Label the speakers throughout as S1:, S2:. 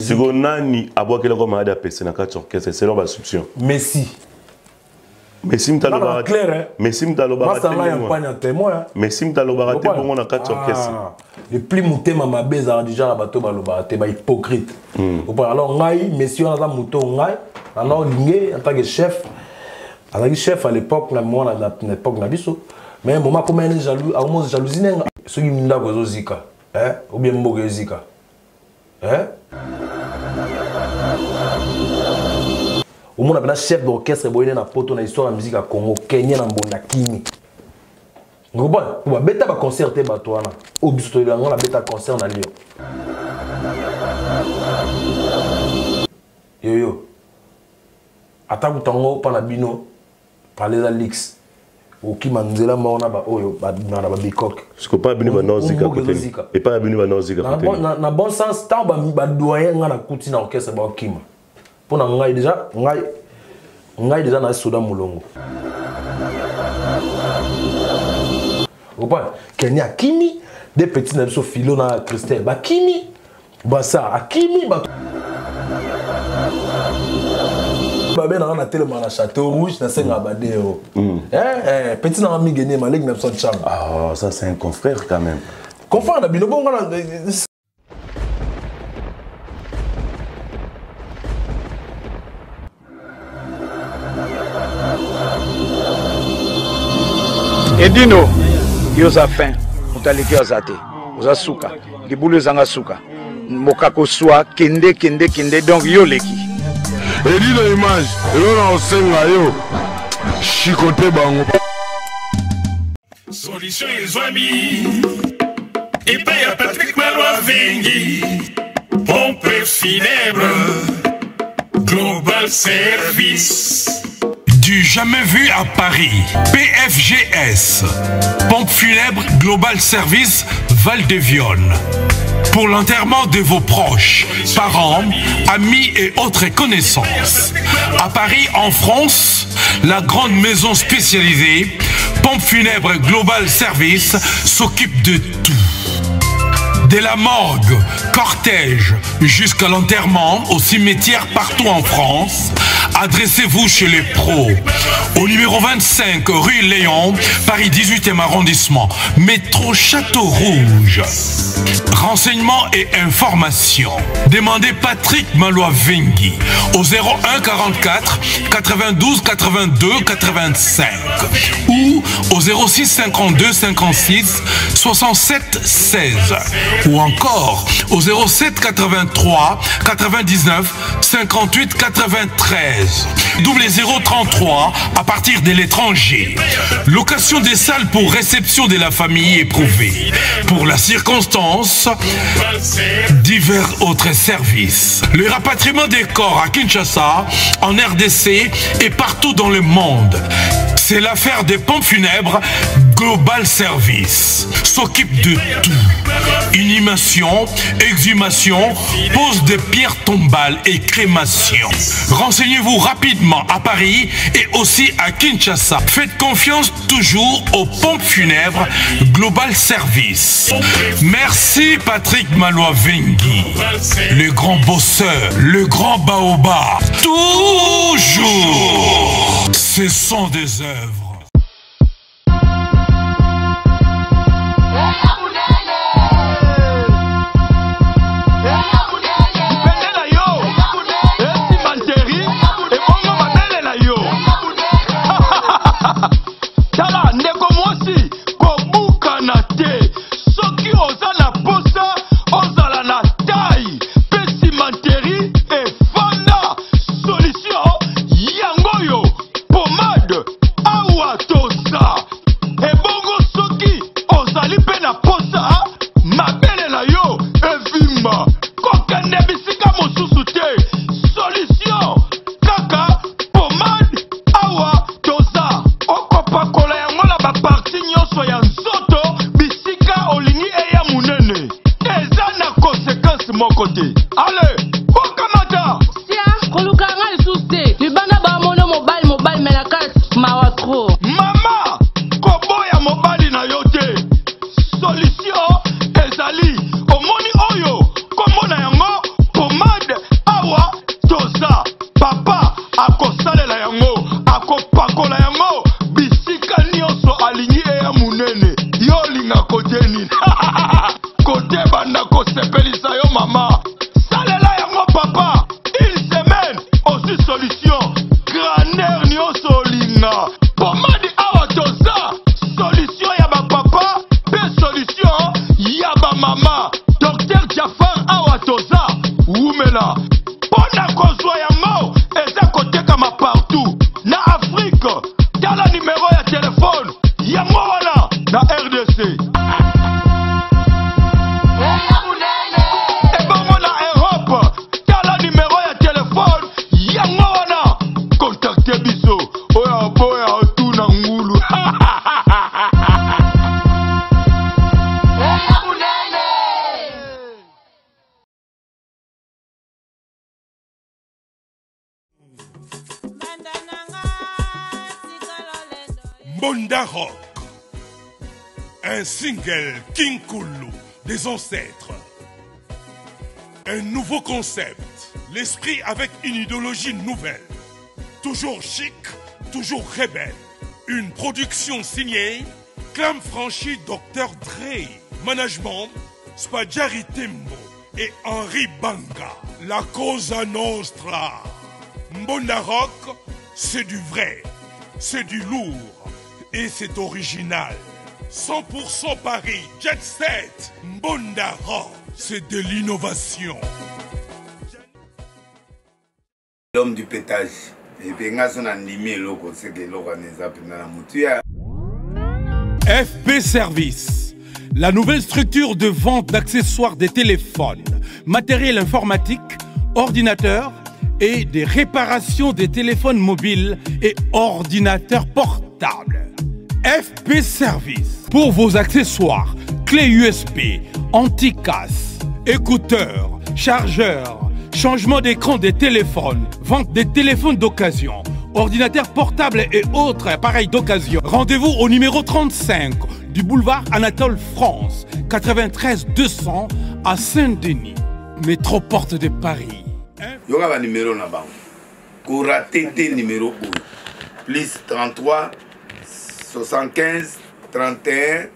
S1: Si vous nani aboua quel comme malade à PC dans quatre orchestres, c'est leur soupçon.
S2: Messi.
S1: Messi m'taloba.
S2: Clair hein.
S1: Messi m'taloba.
S2: Moi ça va y en témoin.
S1: Messi m'taloba raté pour moi dans quatre orchestres.
S2: Le plus monté ma base a déjà la bateau baloba te ba hypocrite. Alors ngai Messi on a mouton ngai. Alors lingé en tant que chef. En tant que chef à l'époque na moi na l'époque na biso. Mais moment comme un jaloux, à moins jalousie n'est ce qui m'inda gozo zika. Hein? Ou bien mboge zika. Hein? Au monde appelle chef d'orchestre boyé na poto na histoire de musique à Congo, Kenya na mbonda kimi. Vous comprenez? Pour bêta ba concerter batoana. Au biso de la bêta concert na Lyon. Yo yo. Attaque tango pa na bino par les Alix. Oki manzela maona ba oyo ba na ba bikok.
S1: Je ko pas bini ba nozika côté. Et pas bini ba nozika côté.
S2: Na bon sens tant ba doyen nga na kuti na orchestre ba okima. Pour ngai déjà ngai déjà na soda mulongo. Opa Kenya kimi des petits na so filo na Christelle ba kimi ba ça akimi ba Babé na tellement na Château Rouge na senga badeo. Petit na ami gagné Malik na son chambre.
S1: Ah ça c'est un confrère quand même.
S2: Confrère na bino bongo na
S3: Edino yoza fin mutaliki azate oza suka libulu zanga suka mokako swa kende donc yo leki
S4: Edino image elona osenga yo chikote bango
S5: Solution ezwami epai ya Patrick Maloa Vengi pompe funèbre Global Service.
S6: Du jamais vu à Paris, PFGS, Pompe funèbre Global Service Val-de-Vione. Pour l'enterrement de vos proches, parents, amis et autres connaissances. À Paris, en France, la grande maison spécialisée, Pompe funèbre Global Service, s'occupe de tout. De la morgue, cortège, jusqu'à l'enterrement au cimetière partout en France, adressez-vous chez les pros. Au numéro 25 rue Léon, Paris 18e arrondissement, métro Château Rouge. Renseignements et informations. Demandez Patrick Maloa Vengi au 01 44 92 82 85 ou au 06 52 56 67 16 ou encore au 07 83 99 58 93 double 033 à partir de l'étranger. Location des salles pour réception de la famille éprouvée. Pour la circonstance, divers autres services. Le rapatriement des corps à Kinshasa, en RDC et partout dans le monde. C'est l'affaire des pompes funèbres Global Service. S'occupe de tout. Inhumation, exhumation, pose de pierres tombales et crémation. Renseignez-vous rapidement à Paris et aussi à Kinshasa. Faites confiance toujours aux pompes funèbres Global Service. Merci Patrick Maloa Vengi, le grand bosseur, le grand baobab. Toujours. Ce sont des œuvres.
S7: Solution ezali omoni oyo komona yango pomade wumela pona kozwa yango eza kotekama partout na Afrique. Tala numéro ya telefone yango wana na RDC. Ebongo na Europe tala numéro ya telefone yango wana contacte biso oya boya otuna ngulu.
S6: Mbonda Rock, un single King Kulu des ancêtres. Un nouveau concept, l'esprit avec une idéologie nouvelle. Toujours chic, toujours rebelle. Une production signée Clam Franchi Dr. Dre. Management Spadjari Tembo et Henri Banga. La Cosa Nostra. Mbonda Rock, c'est du vrai, c'est du lourd. Et c'est original. 100% Paris, Jet Set, Mbonda Rock, c'est de l'innovation.
S8: L'homme du pétage. Et puis, on a animé l'eau, c'est que l'eau a
S6: FP Service, la nouvelle structure de vente d'accessoires des téléphones, matériel informatique, ordinateurs et des réparations des téléphones mobiles et ordinateurs portables. FP Service pour vos accessoires, clés USB, anti-casse, écouteurs, chargeurs, changement d'écran des téléphones, vente des téléphones d'occasion, ordinateurs portables et autres appareils d'occasion. Rendez-vous au numéro 35 du boulevard Anatole France, 93 200 à Saint-Denis, métro Porte de Paris.
S8: Il y aura un numéro là-bas. Koura TT numéro 1. Plus 33 75 31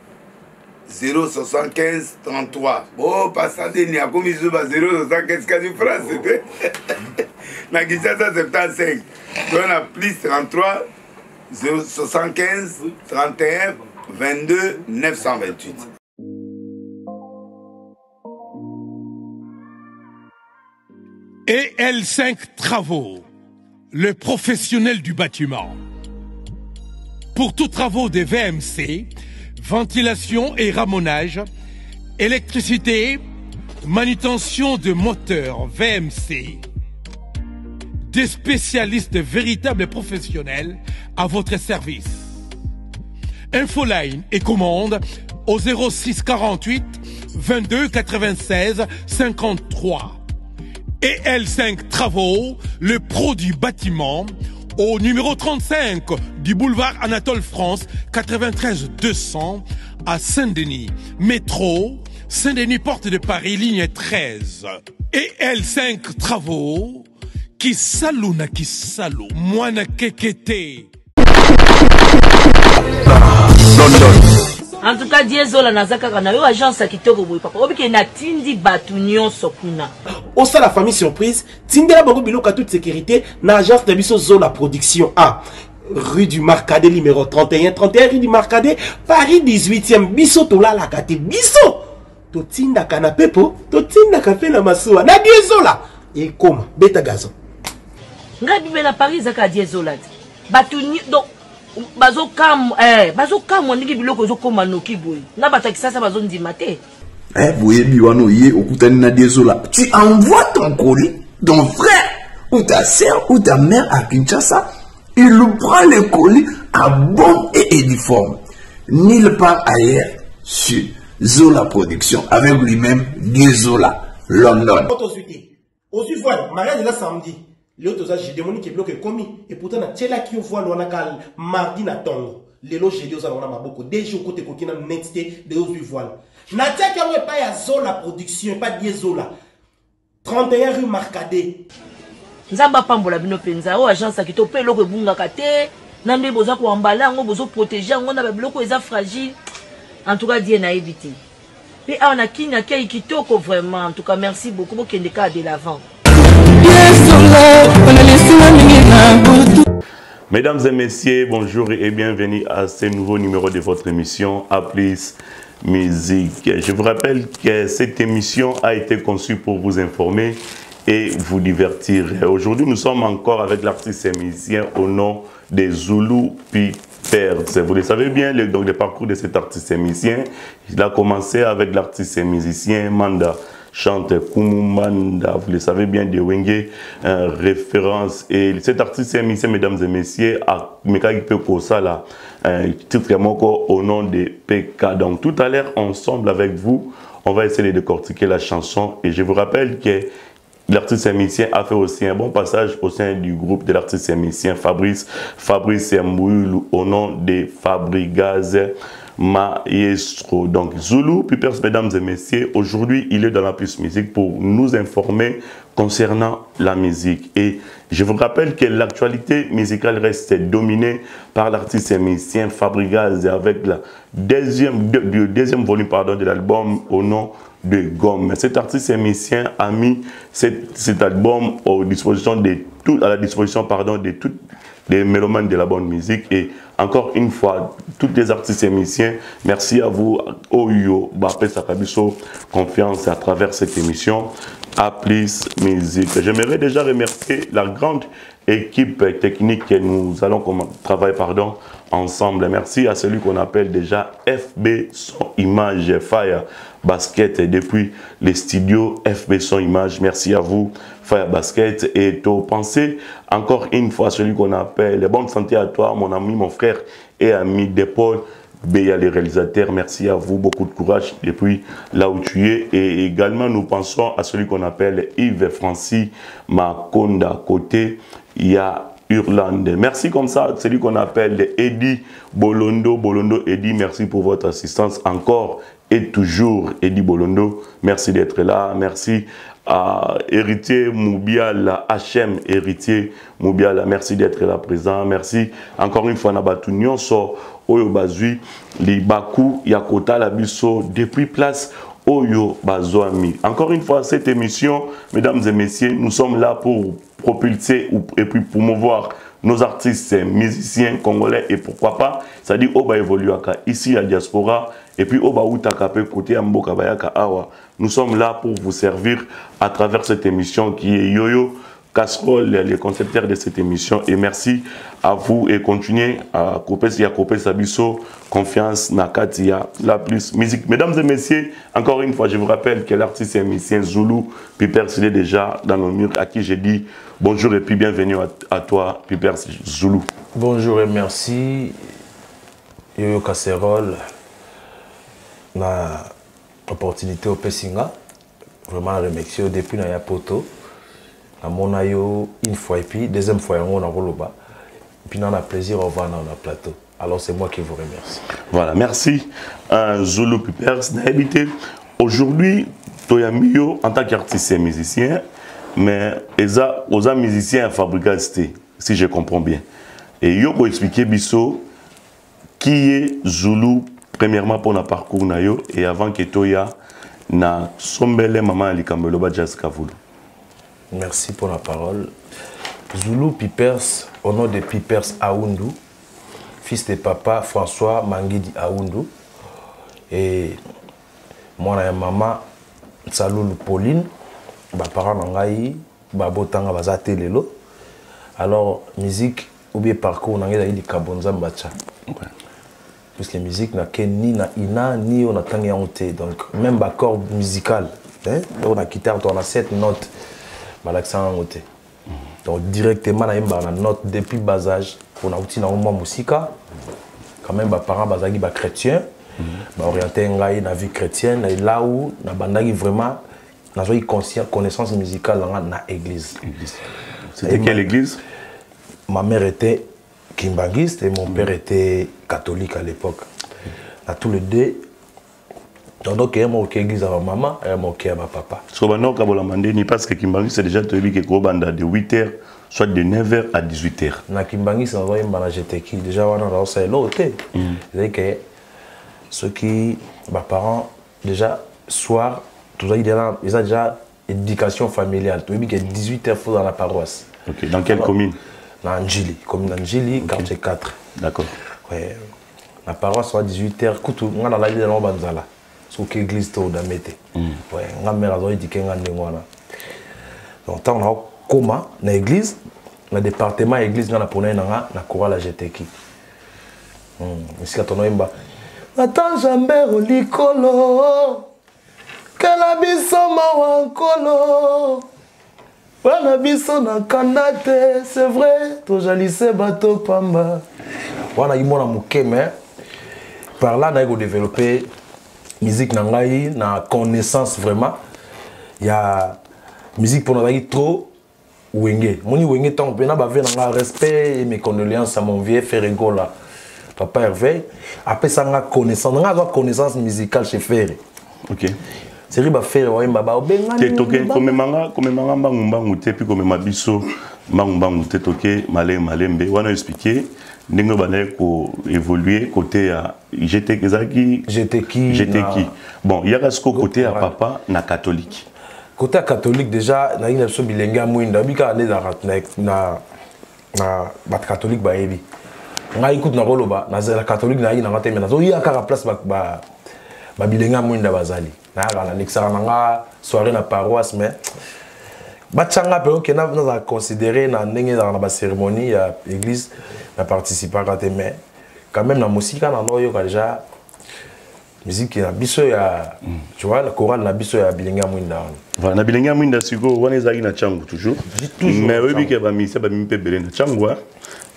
S8: 075 33. Oh, passez n'y a commis 075 quasi France. Na Kinshasa 75. On a plus 33 075 31 22 928.
S6: Et L5 Travaux, le professionnel du bâtiment. Pour tous travaux de VMC, ventilation et ramonage, électricité, manutention de moteurs VMC, des spécialistes véritables et professionnels à votre service. Infoline et commande au 06 48 22 96 53. Et L5 Travaux, le pro du bâtiment, au numéro 35 du boulevard Anatole France, 93 200 à Saint-Denis. Métro, Saint-Denis Porte de Paris, ligne 13. Et L5 Travaux, Kisalou na Kisalou, Mwana Kekete.
S9: En tout cas, Diezola Nazaka na yo agence kitoko boy papa. Obike na tindi batu nyonso kuna.
S10: Au sein de la famille surprise, tindela bango biloko à toute sécurité na agence de biso Zola Production A. Rue du Marcadet numéro 31 rue du Marcadet, Paris 18e. Biso tola la kate biso. To tinda canapé po, to tinda café na masuwa. Na Diezola. Et comme beta gazon.
S9: Nga bibe na Paris zaka Diezola. Batu donc bazo kam ndiki biloko zo koma noki boy na batakisa sa bazo ndima te
S11: boye biwano ye okutani na Diezola, tu envoies ton colis, ton frère ou ta sœur ou ta mère à Kinshasa, il prend le colis à bon et uniforme, nulle part ailleurs sur Zola Production avec lui-même Diezola London.
S10: Aussi voilà, mariage là samedi. L'autre j'ai demandé qu'il bloque commis et pourtant na tela qui voit l'on a mardi na tongo. Lelo j'ai dit aux on a beaucoup déjà côté kokina netité de aux voile. Na tia qui a pas ya Zola Production pas Diezola. 31 rue Marcadet.
S9: Nzamba pambola bino penza o agence ki to pe loko bunga kate na nde boza ko embala ngo bozo protéger ngo na biloko eza fragile. En tout cas die na éviter. Et on a kinya kei kitoko vraiment. En tout cas merci beaucoup pour kende ka de l'avant.
S1: Mesdames et messieurs, bonjour et bienvenue à ce nouveau numéro de votre émission Aplis Musique. Je vous rappelle que cette émission a été conçue pour vous informer et vous divertir. Aujourd'hui, nous sommes encore avec l'artiste et musicien au nom de Zulu Pipers. Vous le savez bien, donc le parcours de cet artiste et musicien, il a commencé avec l'artiste et musicien Manda. Chante Kumumanda, vous le savez bien, de Wenge, référence. Et cet artiste et musicien, mesdames et messieurs, a Mekagi Pekosala, titre moko au nom de PK. Donc tout à l'heure, ensemble avec vous, on va essayer de décortiquer la chanson. Et je vous rappelle que l'artiste et musicien a fait aussi un bon passage au sein du groupe de l'artiste et musicien Fabrice Mboulou au nom de Fabrigaz Maestro. Donc Zulu Pipers, mesdames et messieurs, aujourd'hui il est dans la Plus Musique pour nous informer concernant la musique. Et je vous rappelle que l'actualité musicale reste dominée par l'artiste et musicien Fabrigaz avec le deuxième volume de l'album au nom de Gomme. Cet artiste et musicien a mis cet album à la disposition de tous les mélomanes de la bonne musique. Et encore une fois, tous les artistes et musiciens, merci à vous, Oyo, Bapé Sakabiso, confiance à travers cette émission, à Plus Musique. J'aimerais déjà remercier la grande équipe technique que nous allons travailler ensemble. Merci à celui qu'on appelle déjà FB Son Image Fire Basket depuis les studios FB Son Image. Merci à vous, Fire Basket. Et pensez encore une fois à celui qu'on appelle bonne santé à toi, mon ami, mon frère et ami d'épaule, Béa les réalisateurs. Merci à vous, beaucoup de courage depuis là où tu es. Et également, nous pensons à celui qu'on appelle Yves Francis Makonda. Côté, il y a Irlande. Merci comme ça, celui qu'on appelle Eddie Bolondo. Bolondo, Eddie, merci pour votre assistance encore et toujours, Eddie Bolondo. Merci d'être là. Merci à Héritier Moubiala, HM Héritier Moubiala. Merci d'être là présent. Merci encore une fois, Nabatu Nyonso, Oyo Bazui, Libaku, Yakota Labiso, depuis place Oyo Bazoami. Encore une fois, cette émission, mesdames et messieurs, nous sommes là pour propulser et puis promouvoir nos artistes, musiciens congolais et pourquoi pas, c'est-à-dire Oba évolue ici à diaspora et puis Oba Outakape côté Amboka Bayaka Awa. Nous sommes là pour vous servir à travers cette émission qui est Yoyo Casserole, les concepteurs de cette émission. Et merci à vous et continuez à couper Sabiso, confiance, Nakatia, la Plus Musique. Mesdames et messieurs, encore une fois, je vous rappelle que l'artiste et musicien Zulu Pipers, il est déjà dans nos murs, à qui j'ai dit bonjour et puis bienvenue à toi, Pipers Zulu.
S2: Bonjour et merci, Yoyo Casserole, na opportunité au Pessinga, vraiment remercier depuis na Yapoto. Une fois et puis deuxième fois on a Roloba. Puis on a plaisir, on va dans le plateau. Alors c'est moi qui vous remercie.
S1: Voilà, merci Zulu Pipers. Aujourd'hui, Toyamio en tant qu'artiste et musicien, mais aux musiciens à fabriquer, si je comprends bien. Et yo pour expliquer Bisso qui est Zulu premièrement pour notre parcours nayo et avant que Toya na sombele maman Alikambeloba Jazz Kavulu.
S2: Merci pour la parole. Zulu Pipers, au nom de Pipers Aoundou, fils de papa François Mangidi Aoundou. Et moi et maman, Saloulou Pauline, mes parents n'angaï, babotanga bazate lelo. Alors, musique, ou bien parcours, on a dit Kabonza Mbacha. Puisque la musique n'a ni na ina, ni on a tangi honte. Donc, même accord musical, on a quitté, on a 7 notes. Donc directement on a une note depuis bas âge on a outil dans le musique quand même mes parents bazagi ba chrétien orienté ngai na vie chrétienne et là où na bandagi vraiment na joie connaissance musicale dans la église.
S1: C'était quelle église?
S2: Ma mère était kimbangiste et mon père était catholique à l'époque. À tous les deux. Donc, il y a mon église à ma maman et mon à ma papa.
S1: Parce que Kimbangi, c'est déjà de 8h, soit de 9h à 18h.
S2: Na Kimbangi, c'est déjà on a l'autre. C'est-à-dire que ceux qui, mes parents, déjà, soir, ils ont déjà éducation familiale. Tu vois qu'il y a 18h dans la paroisse.
S1: Ok, dans quelle commune?
S2: Dans Njili, commune d'Anjili, quartier 4.
S1: D'accord.
S2: Ouais. La paroisse soit 18h, on a la vie de l'Ambanzala. Sur l'église to d'amete. Ouais, ma mère a dit qu'elle a Donc tant on a coma na église, na département église na pona na chorale GTK. Ici quand on a Attends jamais au likolo. Que la biso mawankolo. Wana biso na kandate, c'est vrai, to jalise bateau pamba. Wana yimona mukeme. Par là, on a développé musique nangai, na connaissance vraiment. Il y a musique pour nous trop wenge. Moni wenge tant pena ba ve nanga respect et mes condoléances à mon vieux Ferrego là. Papa Hervé. Après ça on a connaissance musicale chez Ferré. OK. C'est riba Ferré wa mbaba obenga. Te toke comme manga mbangu te puis comme mabiso mbangu te toke malembe. Wana expliquer ndenge bana ko évoluer côté à GTK. Bon, il y a ce côté à papa na catholique. Côté catholique déjà, na ina so bilenga mwinda bika na catholique ba yebi. Nga écoute na roloba na la catholique na ina ngate mena. So ya ka place ba bilenga mwinda bazali. Na la nexa nga soirée na paroisse mais batchanga pe que na considérer na ndenge na ba cérémonie ya église na participer à mais quand même la musique na noyo déjà musique na biso ya tu vois la chorale na biso ya bilenga mwinda. Voilà na bilenga mwinda siko wana ezaki na changu toujours. Mais oui que ba misa ba mimpe belé na changu wa.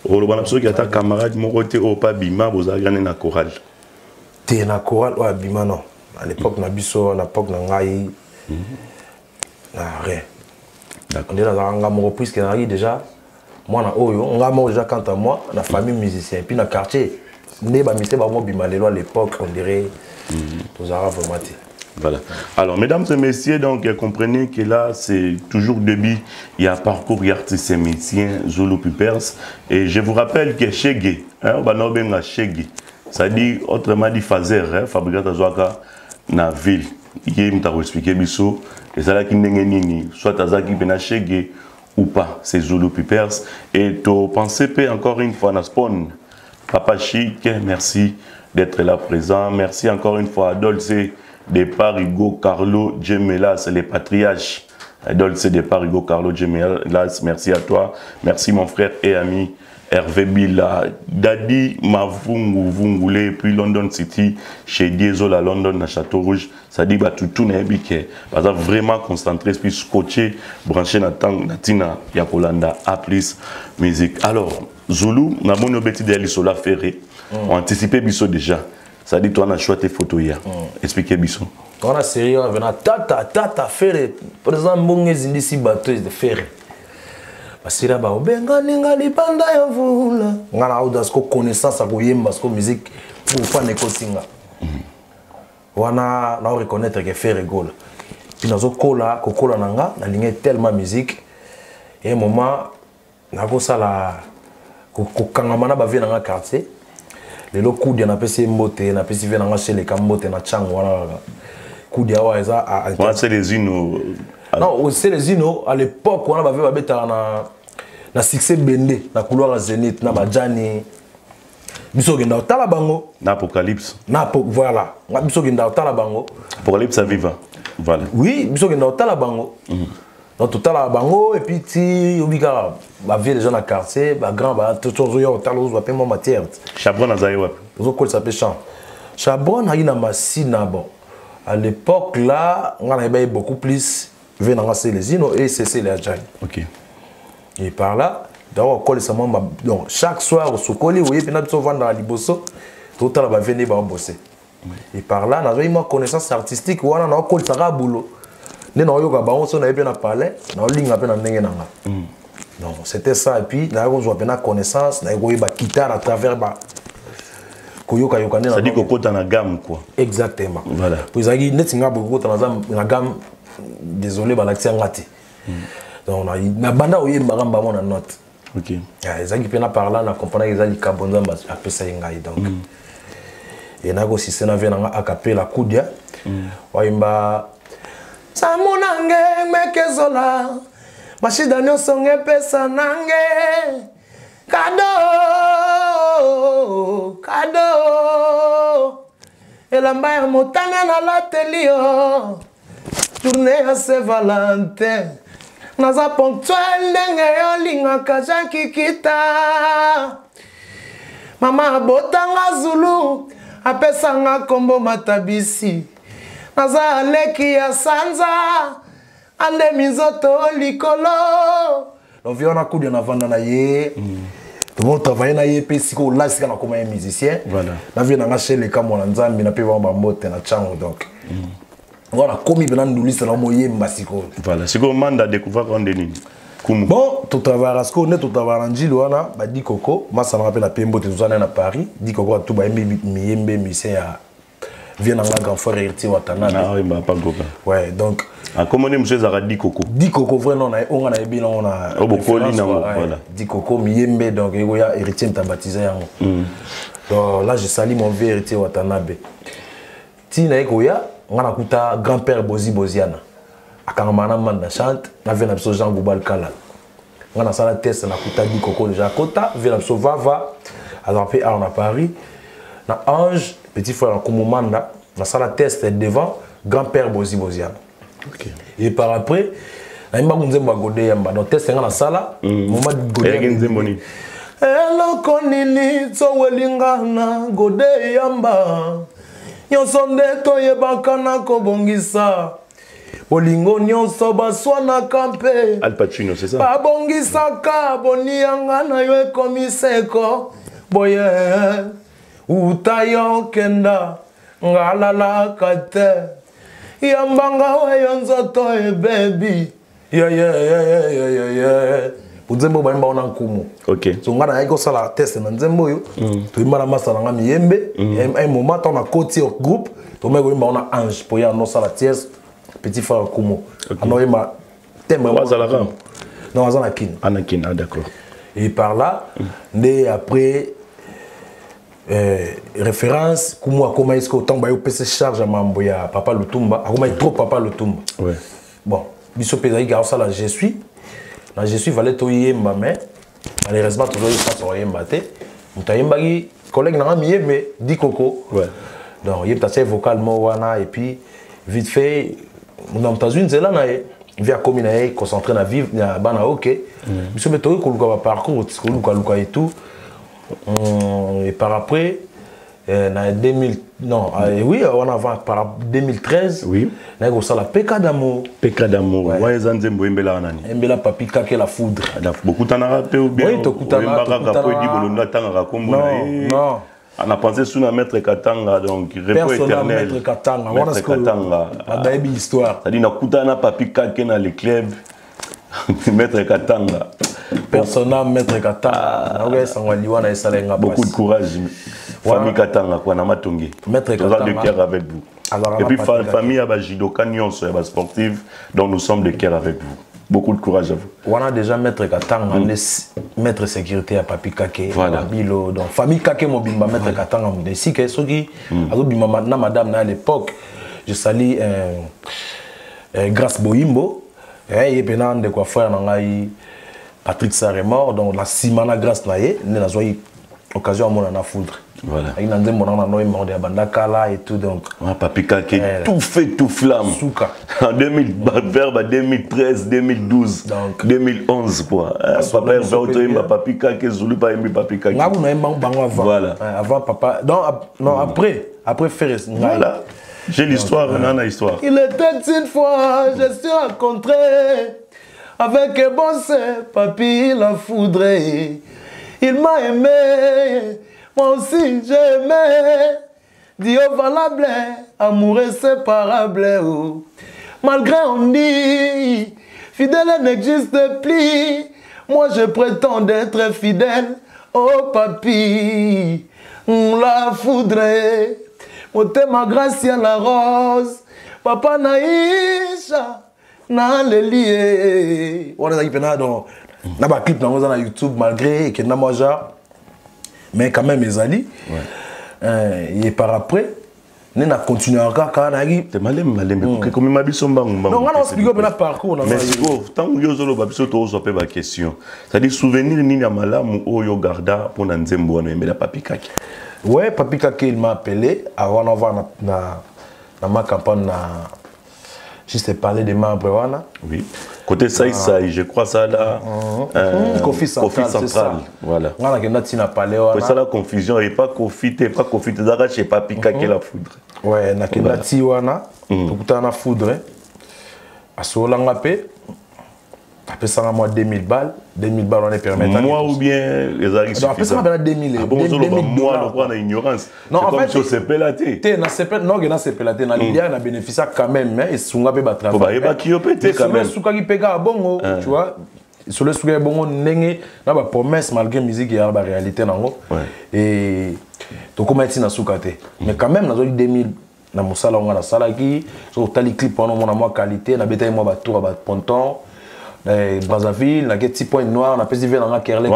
S2: Olo bana biso ki ata camarade mon côté au pas bima boza gane na chorale. Te na chorale wa bima non. À l'époque na biso na époque na ngai. Na rien. D'accord. Déjà dans nga mo puisque na déjà moi na oyo nga mo déjà quant à moi la famille musicien puis na quartier né ba misa ba mo bima lelo à l'époque on dirait aux arabes vraiment. Voilà. Alors, mesdames et messieurs, donc comprenez que là, c'est toujours début, il y a parcours artiste et médecin, Zulu Pipers. Et je vous rappelle que Chege, ça dit autrement dit Fazer, fabricant de Zouaka, na ville. Il m'a expliqué biso, et ça là qui n'est soit Tazaki Bena Chege ou pas, c'est Zulu Pipers. Et tu pensez encore une fois, Naspon, Papa Chic, merci d'être là présent. Merci encore une fois à Dolce. Départ Hugo Carlo Gemelas, les patriarches. Dolce départ Hugo Carlo Gemelas, merci à toi. Merci mon frère et ami Hervé Bila. Dadi Mavungu Vungule, puis London City, chez Diesel à London, à Château Rouge. Ça dit, tout n'est pas parce que vraiment concentré, puis scotché, branché dans Tina, Yakolanda, A plus musique. Alors, Zulu, n'a mon obéti d'aller sur la ferrée. On anticipait Bisso déjà. Ça dit, toi, on a choisi tes photos hier. Expliquez, Bisson. On a sérieux, on a tata, ferré. Par exemple, on a ici bateau de ferré. Parce que là-bas, on a une banda ya vula. On a une connaissance à la musique pour faire des choses. On a reconnaître que ferré gola. Puis nous avons kola nanga, na ligne tellement musique. Et un moment, on a ça la kokangama ba vient dans le quartier. Les locaux de na pesi mbote na pesi vient dans chez les kambote na chango wana kudi awa eza c'est les unes non c'est les unes à l'époque on avait babeta na succès bende na couloir Zénith na bajani biso genda otala bango na apocalypse voilà biso genda otala bango apocalypse à vivant voilà oui biso genda otala bango dans total à bango et puis ti obika ba vie les gens dans quartier ba grand ba tout zo yo otala zo pe mo matière Chabron azaye wapi zo ko s'appelle Champ Chabron a na masina bon à l'époque là on a eu beaucoup plus venant à les ino et c'est les agents. OK. Et par là donc donc chaque soir au sokoli oui puis na so vendre à liboso total ba venir ba bosser. Et par là na zo une connaissance artistique wana na ko tsara boulot. Donc c'était ça et puis là on a connaissance, on a guitare à travers ça dit que tu as une gamme quoi. Exactement. Voilà. Puis ça dit beaucoup une gamme désolé l'accès ngati. Donc na banda oye mbamba mon note. OK. Ça qui pena par là na comprendre que ça li kabonza appelle ça ngai donc. Et na go si c'est na vient a capella kudia. Waimba Samunange mekezola mashida nyonso ngepesa nange kado elamba ya motane na latelio tournée à Saint-Valentin naza ponctuel ndenge yolingaka Jean-Kikita mama abotanga Zulu apesanga kombo Matabisi naza aleki ya sanza ande mizoto likolo donc viens on a coudu na vanda na ye tout le monde travaille na ye pe siko là sika na comme un musicien voilà na vie na chez les kamo na nzambi na pe ba mbote na chango donc voilà comme il ndulisa na moye mbasiko
S1: voilà siko manda découvrir quand denini
S2: bon tout travail à ce qu'on est tout travail en Gilwana ba di Coco ma ça me rappelle la pembo te zona na Paris di Coco tout ba miyembe musicien à vient dans la grand frère héritier Watanabe
S1: ah oui bah pas copain
S2: ouais donc
S1: a comment on monsieur Zara di Coco
S2: vraiment on a bien on a voilà di Coco miyembe donc il y a héritier t'a baptisé donc là je salue mon vieux héritier Watanabe tina ekoya ngana kuta grand-père Boziana akangamana manda chante na vena biso Jean Goubal Kala ngana sala test na kuta di Coco déjà kota vena biso va alors puis on a Paris na Ange petit frère Komomanda na sala test devant grand-père Boziana okay. Et par après na imba kunzemba gode yamba donc test ngana sala moment gode nzemboni hello konini so welingana gode yamba nyonso nde toyebaka na kobongisa bolingo nyonso baswanaka mpe
S1: Al Pacino c'est ça
S2: babongisaka bonianga na yo ekomi seko boye uta yo kenda ngalalaka te yambanga weyo nzoto ebebi nzembo bayimba ona nkumu
S1: ok
S2: so ngana yako sala test na nzembo yo toyimba masala nga miyembe un moment on a côté au groupe to meko yimba ona Ange pour ya no sala test petit frère Kumo ano yimba tembe
S1: wazala ram
S2: non wazala kin
S1: Anakin ah d'accord
S2: et par là né après référence Kumo akoma isko tant ba yo PC charge à mambo ya papa Lutumba akoma trop papa Lutumba
S1: ouais
S2: bon biso pezaki ga sala je suis valé to yemba mais malheureusement toujours il passe au yemba te mutayembaki collègue na mi mais di Coco
S1: ouais
S2: donc il est vocalement wana et puis vite fait dans États-Unis c'est là na via commune na concentré na vivre na bana OK biso meto ko luka parcours ko luka et tout et par après na 2000 non oui on avant par 2013
S1: oui
S2: na ko sala Peka d'amour
S1: ouais zanzembo embela nani
S2: embela papi kake la foudre
S1: beaucoup t'en peu ou bien
S2: oui to kutana
S1: non on a pensé sur la maître Katanga donc repos éternel
S2: maître Katanga on a ce que belle histoire
S1: ça dit na kutana papi kake na le club maître Katanga
S2: personnel maître Katanga na sangwa liwana esalenga
S1: beaucoup de courage famille Katanga kwa na matongi
S2: maître Katanga
S1: de cœur avec vous et puis famille à Bajidoka nyonso ya sportive donc nous sommes de cœur avec vous beaucoup de courage à vous
S2: on a déjà maître Katanga maître sécurité à papi kake bilo donc famille kake mobimba maître Katanga mudesi que soki azo bima maintenant madame à l'époque je salue Grâce Boyimbo et pendant de quoi frère nangai Patrick Sarr est mort donc la simana Grâce naie ne la joie occasion à mon na foudre
S1: voilà
S2: il n'a pas mon nom mort de bandakala et tout donc
S1: papi kake tout fait tout flamme
S2: souka
S1: en 2000 vers 2013 2012 donc 2011 quoi papa va papi kake Zulu pas aimé papi kake
S2: na on aime bango avant
S1: voilà
S2: avant papa non après faire
S1: voilà j'ai l'histoire on a l'histoire
S2: il était une fois je suis rencontré avec un bon papi la foudre il m'a aimé moi aussi j'ai aimé Dieu valable amour inséparable malgré on dit fidèle n'existe plus moi je prétends d'être fidèle oh papi la foudre motema Gracia la rose papa Naïcha na lelie on a pena donc na ba clip na YouTube malgré que na moja mais quand même mes alliés et par après nous na continuer encore quand na gi
S1: te malem comme ma biso mbangu
S2: non on explique bien parcours
S1: mais tant yo zolo ba biso to so pe ba question ça dit souvenir ni na malamu oyo garda pour na nzembo na mbela papi kake
S2: ouais papi kake il m'a appelé avant d'avoir na ma campagne na juste parler des membres wana
S1: oui Côté ça, je crois ça là.
S2: Kofi Central.
S1: Voilà.
S2: On a
S1: ça la confusion et pas Kofi, pas Kofi, je sais pas Pika qui la foudre.
S2: Ouais, na kenda tiwana, tout na foudre. À Solanga P. Après ça, moi 2000 balles. 2000 balles, on est permis.
S1: Moi ou bien les aris.
S2: Après ça, on a 2000.
S1: Moi, on a ignorance.
S2: Non, en fait,
S1: c'est pélaté.
S2: Non, c'est pélaté. On a bénéficié quand même. Et on a pas travaillé.
S1: Il y a qui pété quand même.
S2: Tu vois, sur le sujet, bon, on a une promesse malgré la musique et la réalité. Et donc, comment est-ce que tu mais quand même, on a 2000. Na musala on a la sala qui sur tali clip on a moins qualité na beta moi ba tour ba ponton Brazzaville na petit point noir na pesi vers na Kerlé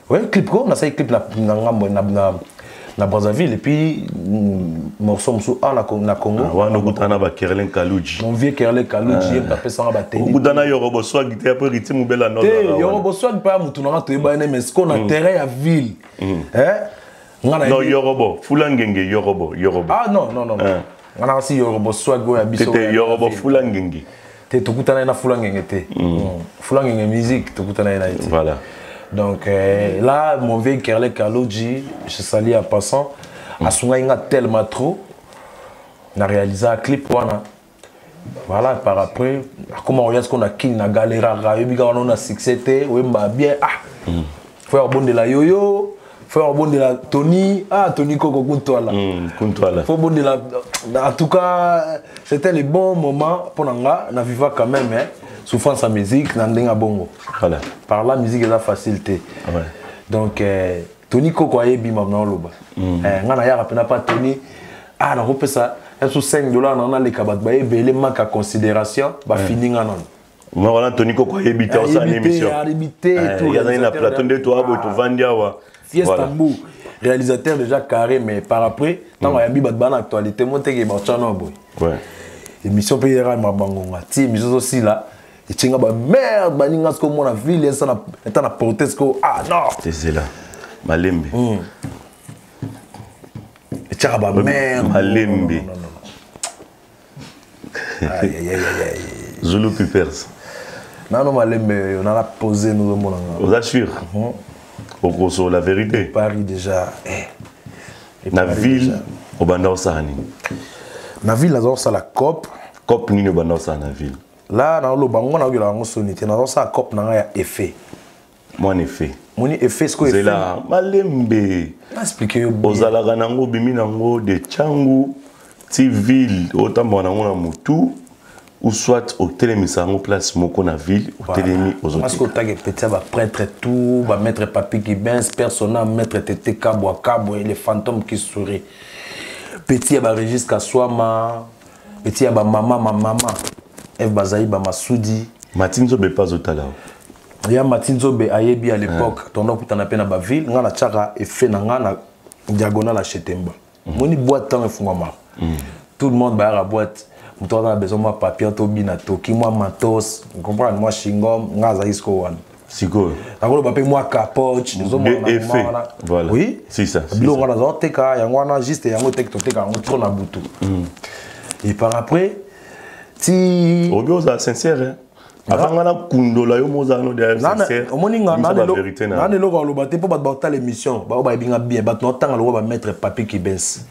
S2: ouais clip ko na ça clip na Brazzaville et puis morceau na Congo
S1: wa no kutana ba Kerlé Kaluji
S2: mon vieux Kerlé Kaluji pa pesa na ba teni
S1: kutana yorobo swag te après rythme bela no
S2: yorobo swag pa mutu na to ba mais ce qu'on a terrain à ville
S1: non, Yorobo, Fulangenge, Yorobo.
S2: Ah non. On a aussi Yorobo Swago à Bissau.
S1: C'était Yorobo Fulangenge.
S2: T'es tout na Fulangenge. Fulangenge musique, tout na été.
S1: Voilà.
S2: Donc là, mon vieux Kerlé Kaluji, je salue en passant, à Sungaïnga tellement trop, on a réalisé un clip. Voilà, par après, comment on regarde ce qu'on a qui na galera, on a succès, on a bien, faut avoir bon de la yo-yo. Faut avoir bon de la Tony, Tony Koko Kuntwala. Faut bon de la. En tout cas, c'était le bon moment pour nous. On a vécu quand même, souffrance en musique, Nandinga Bongo.
S1: Voilà.
S2: Par la musique est la facilité.
S1: Ouais.
S2: Donc, Tony Koko a ébi maintenant loba. On a ya rappelé pas Tony. On repère ça. Sous $5, on a les kabat baye, les manques à considération, bah fini non.
S1: Moi voilà Tony Koko a ébité en sa émission. Il y a une plateau de toi, tu vendias.
S2: Fiesta Mbou, réalisateur déjà carré, mais par après, tant qu'il y a une bonne actualité, moi, je suis un émission PRA, je suis aussi là. Et tu as merde, je suis la ville, je suis en proteste. Ah non!
S1: C'est là. Malembe.
S2: Et tu as merde.
S1: Malembe. Zulu Pipers.
S2: Non, Malembe, on a posé nous.
S1: Vous assurez? Au la vérité.
S2: Paris déjà.
S1: La ville, au Bandosani.
S2: La ville, c'est la COP.
S1: COP, ni au Bandosani, la ville.
S2: Là, dans le bangon, on a eu la sonité. Dans la COP, on a effet.
S1: Moi, en effet.
S2: Mon effet, ce que
S1: c'est là. Malembe.
S2: Expliquez-vous.
S1: Aux Alaganango, Biminango, de Tchangou, Tiville, autant bonango, na Moutou. Ou soit au télémisango place moko na ville au télémi aux autres.
S2: Parce que tu petit va prêtre tout, va mettre papi qui benz, personnel mettre tété cabo et les fantômes qui sourient. Petit va registre Swama, petit va maman, Eve Bazaï ba Masoudi.
S1: Matinzo be pas au tala.
S2: Il y a Matinzo be ayebi à l'époque, ton nom putain na pena ba ville, nga na tchaka et fait na nga na diagonale à Chetemba. Moni boîte tant fungama. Tout le monde ba la boîte. On a besoin de papier, Tobina, Toki, moi, Matos, vous comprenez, moi, Shingom, Ngaza, Isko, One.
S1: Siko.
S2: D'accord, papier, moi, Capoche, nous avons
S1: effet. Voilà.
S2: Oui,
S1: c'est ça.
S2: Bilo, on a un teka, on a juste un teka, on tourne à boutou. Et par après, si.
S1: Au bio, c'est sincère, hein. Avant, on a Kundola, on a derrière sincère.
S2: On a la vérité. On a le bâti pour battre l'émission. On va bien, on va mettre papier qui baisse.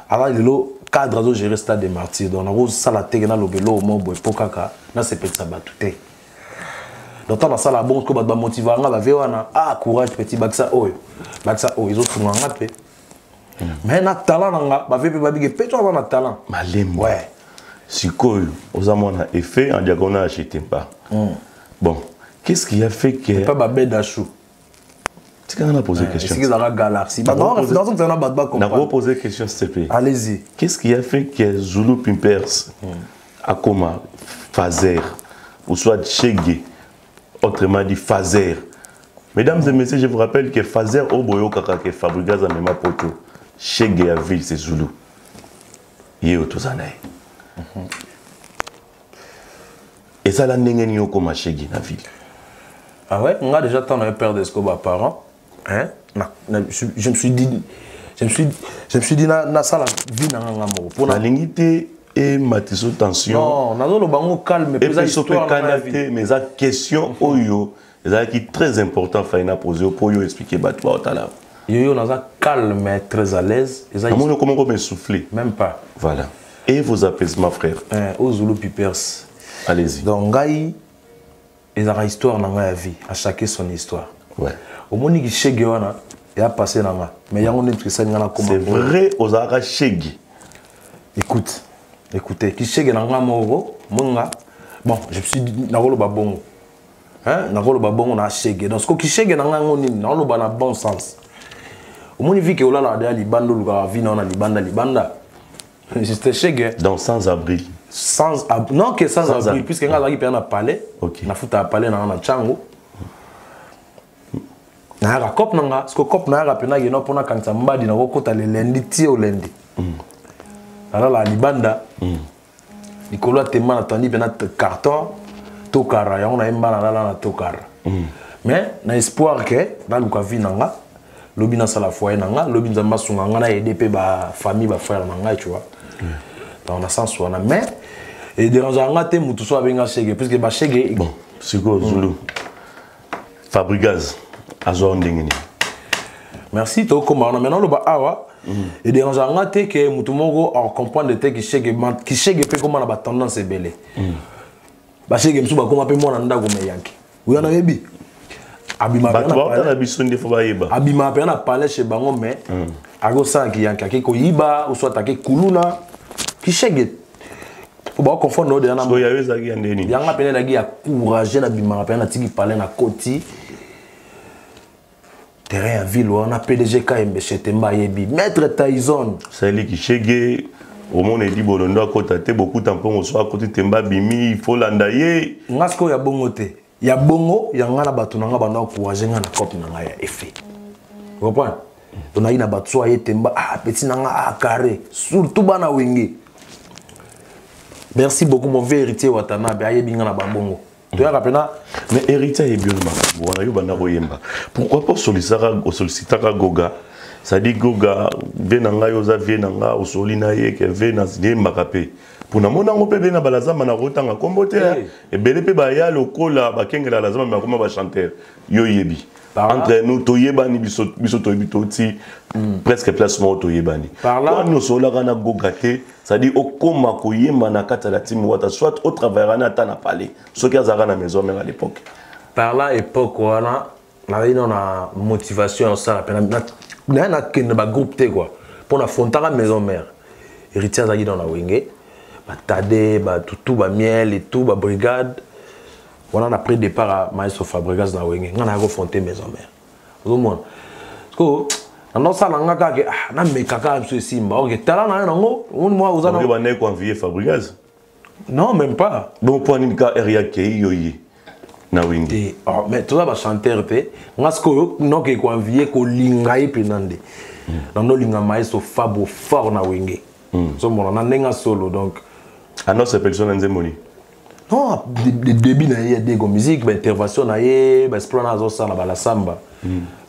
S2: Alors, il est cadre de gérer stade des martyrs. Donc, on a ça la tête dans le vélo au monde pour kaka. Là, c'est peut-être ça batouté. Donc, on a ça la bonne, qu'on va motiver. On va ah courage petit baksa oh, ils ont tout le monde. Mais na talent, on va faire des petits on a talent.
S1: Malem. Ouais. Siko, aux amants a effet en diagonale acheté pas. Bon, qu'est-ce qui a fait que.
S2: C'est pas babé d'achou.
S1: On a posé question.
S2: C'est dans la galaxie. On
S1: a posé question, s'il te plaît.
S2: Allez-y.
S1: Qu'est-ce qui a fait que Zulu Pimpers, Akoma, Fazer, ou soit Chegué, autrement dit Fazer. Mesdames et messieurs, je vous rappelle que Fazer Oboyo Kaka que fabrique à même poto. Chegué à ville, c'est Zulu. Yé au Tozanaï. Et ça, la n'engagné comme Chegué dans la ville.
S2: Ah ouais, on a déjà tant de père d'Escobar par an. Hein? Je me suis dit, na ça la vie n'a pas
S1: pour la lignité et matiso tension.
S2: Non, nazo lo bango calme,
S1: et puis surtout canalité, mais la question oyo, c'est qui très important faina poser pour yo expliquer batwa otala.
S2: Yo nazo calme, très à l'aise,
S1: comment on souffler?
S2: Même pas.
S1: Voilà. Et vos apaisements frères.
S2: Aux Zulu Pipers.
S1: Allez-y.
S2: Donc ngai ezaka histoire na ngai ya vie, à chacun son histoire.
S1: Ouais.
S2: Au moni ki shege wana ya passé na nga. Mais yango net que ça ngana comment.
S1: C'est vrai aux ara shege.
S2: Écoutez, qui shege na nga moko, monga. Bon, je me suis dit na koloba bongo. Hein, na koloba bongo na shege. Donc ce qui shege na nga ngoni na koloba na bon sens. Au moni vi ke olala de libando luka vi na libanda. C'était shege.
S1: Donc sans abri.
S2: Sans abri. Non que sans abri puisque nga zaki pe na palais.
S1: OK.
S2: Na futa palais na chango. Na ra cop nanga, parce que cop na ra pena yeno pona kanisa mbadi na kokota le lundi ti au lundi. Alors la libanda. Nicolas Tema na tandi pena carton tokara ya on a mbana na tokara. Mais na espoir que na luka vi nanga, lobi na sala foyer nanga, lobi nzamba sunga nga na aider pe ba famille ba frère nanga, tu vois. Dans le sens où on a mais et dérangeant nga te mutu so abenga shege puisque ba shege
S1: bon, siko Zulu. Fabrigaz.
S2: Merci to koma maintenant le ba awa et dérangeant nga te que mutu moko en comprendre te ki shege pe comment na ba tendance ebele. Ba shege msu ba koma pe mona ndago me yanki. Uya na yebi. Abima pe na
S1: bisonde fo ba yeba.
S2: Abima pe na parler chez bango mais ago sa ki yanki ke ko yiba ou soit ke kuluna ki shege. Faut pas confondre de na.
S1: So ya weza ki andeni.
S2: Yanga pe na gi ya courager na bima pe na tiki parler na koti. Terrain en ville, on a PDG KMB chez Temba Yebi. Maître Tyson.
S1: C'est lui qui chege. Au monde dit Bolondo à côté, beaucoup de temps on soit à côté Temba Bimi, il faut l'endayer.
S2: Ngasko ya bongo te. Ya bongo, ya ngana batu nanga banda encourager ngana cop nanga ya effet. Vous comprenez? On a une batu ya Temba petit nanga carré, surtout bana wenge. Merci beaucoup mon vieux héritier Watanabe, ayebi ngana ba bongo.
S1: Mais héritier est bien pourquoi pas solliciter Goga? Ça dit Goga, Venanga, Yosa, Venanga, ou Solina, que Venas, Makape. Pour nous, on peut bien balazama na rotanga kombote et belepe baya lokola bakengela lazama mais comment va chanter yo yebi. Entre nous toyebani biso toyebitoti presque placement toyebani. Par là nous sola na gogate, ça dit okoma koyemba na kata la team wata soit au travers na ta na parler. Ce qui a na maison même à l'époque.
S2: Par là époque wana na motivation ça la peine na ken ba groupe te quoi. Pour na fontara maison mère. Héritier zaki dans la wenge. Tade, tout, miel et tout, brigade. On a pris départ à Maestro Fabregas dans Wenge. On a refondé maison mère. Au moins. Parce que, dans ça, on a dit, ah, mais caca, je suis mort. Ok, t'as là, non, moi, vous avez.
S1: Vous avez convié Fabregas?
S2: Non, même pas.
S1: Bon, pour un cas, Eria Kei, yoyi. Na Wenge.
S2: Mais tout ça, va chanter, on a ce que nous avons convié, qu'on lingaye penande. Dans nos linga Maestro Fabo fort na Wenge. On a un solo, donc.
S1: Ah non, c'est personne en Zemoni.
S2: Non, le début de la musique, l'intervention, l'exploration de la samba.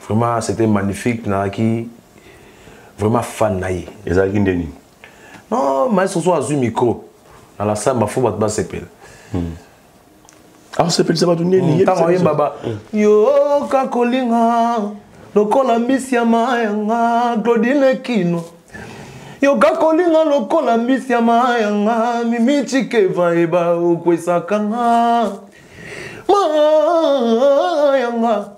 S2: Vraiment, c'était magnifique. Vraiment fan.
S1: Et ça, qui
S2: non, mais ce soit un micro. Dans la samba, il faut pas se faire.
S1: Ah, c'est pas tout neni.
S2: Yo, kakolinga, lokola misia mayenga, Claudine Kino. Yo kakolinga lokola misia mayanga mimichi keva eba ukwesakanga mayanga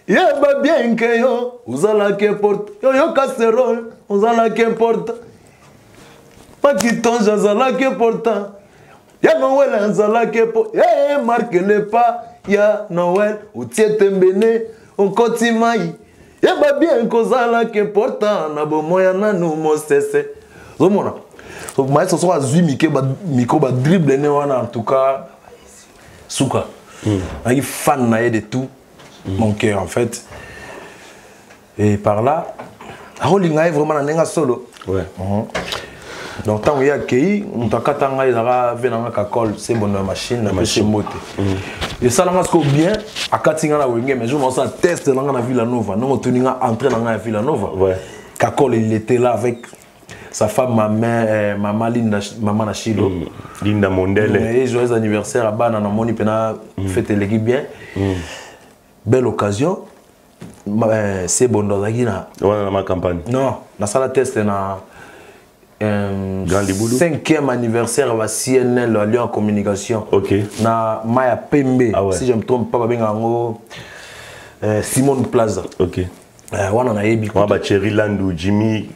S2: yeba bien que yo uzala que porte yo casserole uzala que porte pakitonja uzala que porte ya Noël uzala que porte marque le pas ya Noël utiete mbene okoti mai yeba bien kozala que porte na bomoya nanu mosese. Zomona. Donc moi ce soir azui micro ba dribble ne wana en tout cas souka. Un fan naé de tout mon cœur en fait. Et par là Rolinga est vraiment na solo.
S1: Ouais.
S2: Donc tant il y a kei on ta katanga izara venanga ka call c'est bonne machine na machine mote. Et ça langa ko bien a katinga na wenge mais je m'en sens test langa na Villanova. Non tuninga entrer dans la Villanova.
S1: Ouais.
S2: Ka call il était là avec sa femme maman Linda maman Nachilo
S1: Linda Mondele
S2: et joyeux anniversaire à bana na moni pena fête l'équipe bien belle occasion c'est bon dans
S1: la ma campagne
S2: non na sala test na
S1: Grand Liboulou
S2: 5e anniversaire à CNN Lyon en communication
S1: OK
S2: na Maya Pembe si je me trompe pas benga ngo Simone Plaza
S1: OK
S2: wana na yebi
S1: ko ba Cherry Landou Jimmy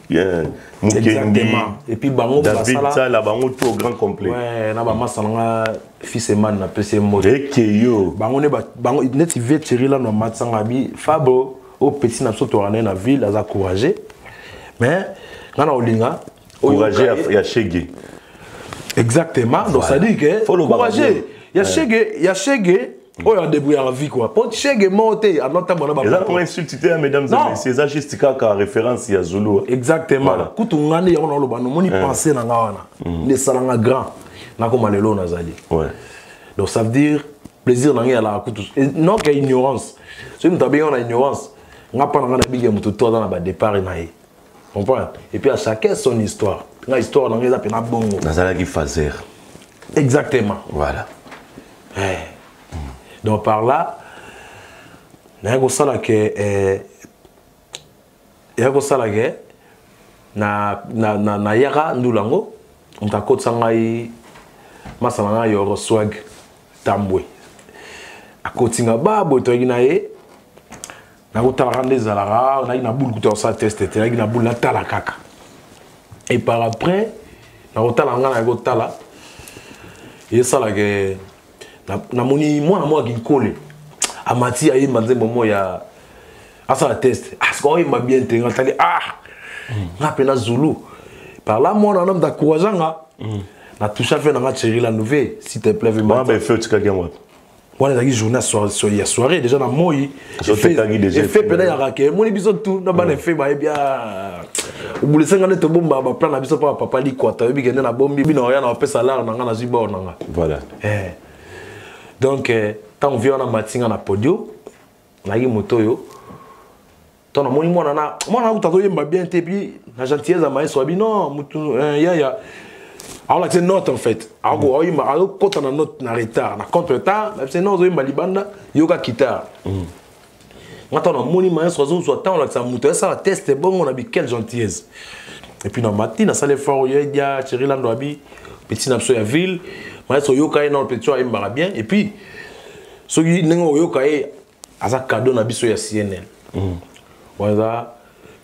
S1: Mukendi
S2: et puis bango
S1: David Sala bango tout au grand complet
S2: ouais na ba masalanga fils man na PC mode
S1: ekeyo
S2: bango ne bango net vie Cherry Landou matsanga bi Fabo au petit na soto wana na ville aza courageux mais ngana olinga
S1: courageux ya Chege
S2: exactement donc ça dit que courageux ya Chege oh, il a débrouillé en vie quoi. Pour Chege monter, à notre temps, on
S1: a pas insulté, mesdames et messieurs. C'est juste qu'à référence, il y a Zulu.
S2: Exactement. Quand on a dit, on a pensé dans la les salons grands, on a comme les lots nazali.
S1: Ouais.
S2: Donc ça veut dire plaisir dans la non qu'il y a ignorance. Si nous avons une ignorance, on n'a pas de temps dans le départ. Comprends? Et puis à chacun son histoire. Une histoire dans les appels à bon.
S1: Nazala qui faisait.
S2: Exactement.
S1: Voilà.
S2: Donc par là, il y a na yara ndulango on t'a côté sangai masalanga yoro swag tambwe à côté nga babo to ginaye na utarande zalara na ina bulu kuto sa test te na ina bulu la tala kaka et par après na utala nga na gotala et ça là que na moni moi qui colle a mati ayi manzembo moya asa la test parce qu'on m'a bien intégré na pena Zulu par là moi on a d'encourageant na toucha fait na Cherry Landou s'il te plaît vraiment
S1: ben fait tu ka moi
S2: on a journée soirée déjà na moi fait pena ya rake mon biso tout na bana fait ba bien au bout de 50 to bomba ba plan na biso papa li kwata bi kende na bombi bi na ya na pesa salaire na na zibo na
S1: voilà
S2: donc tant vient na matinga na podio na yi motoyo tant na moni mona na utato yemba bien te puis na gentillesse ma so bi non mutu ya alors c'est note en fait alors il m'a quand on a note na retard na contre temps c'est non zo yemba libanda yoka guitare maintenant na moni ma so tant la ça mutu ça test bon on a bi quelle gentillesse et puis na matin ça les fort ya Cherry Landou abi petit napso ya ville so yoka na petit choix yemba bien et puis so qui nengo yoka aza cadeau na biso ya CNN voilà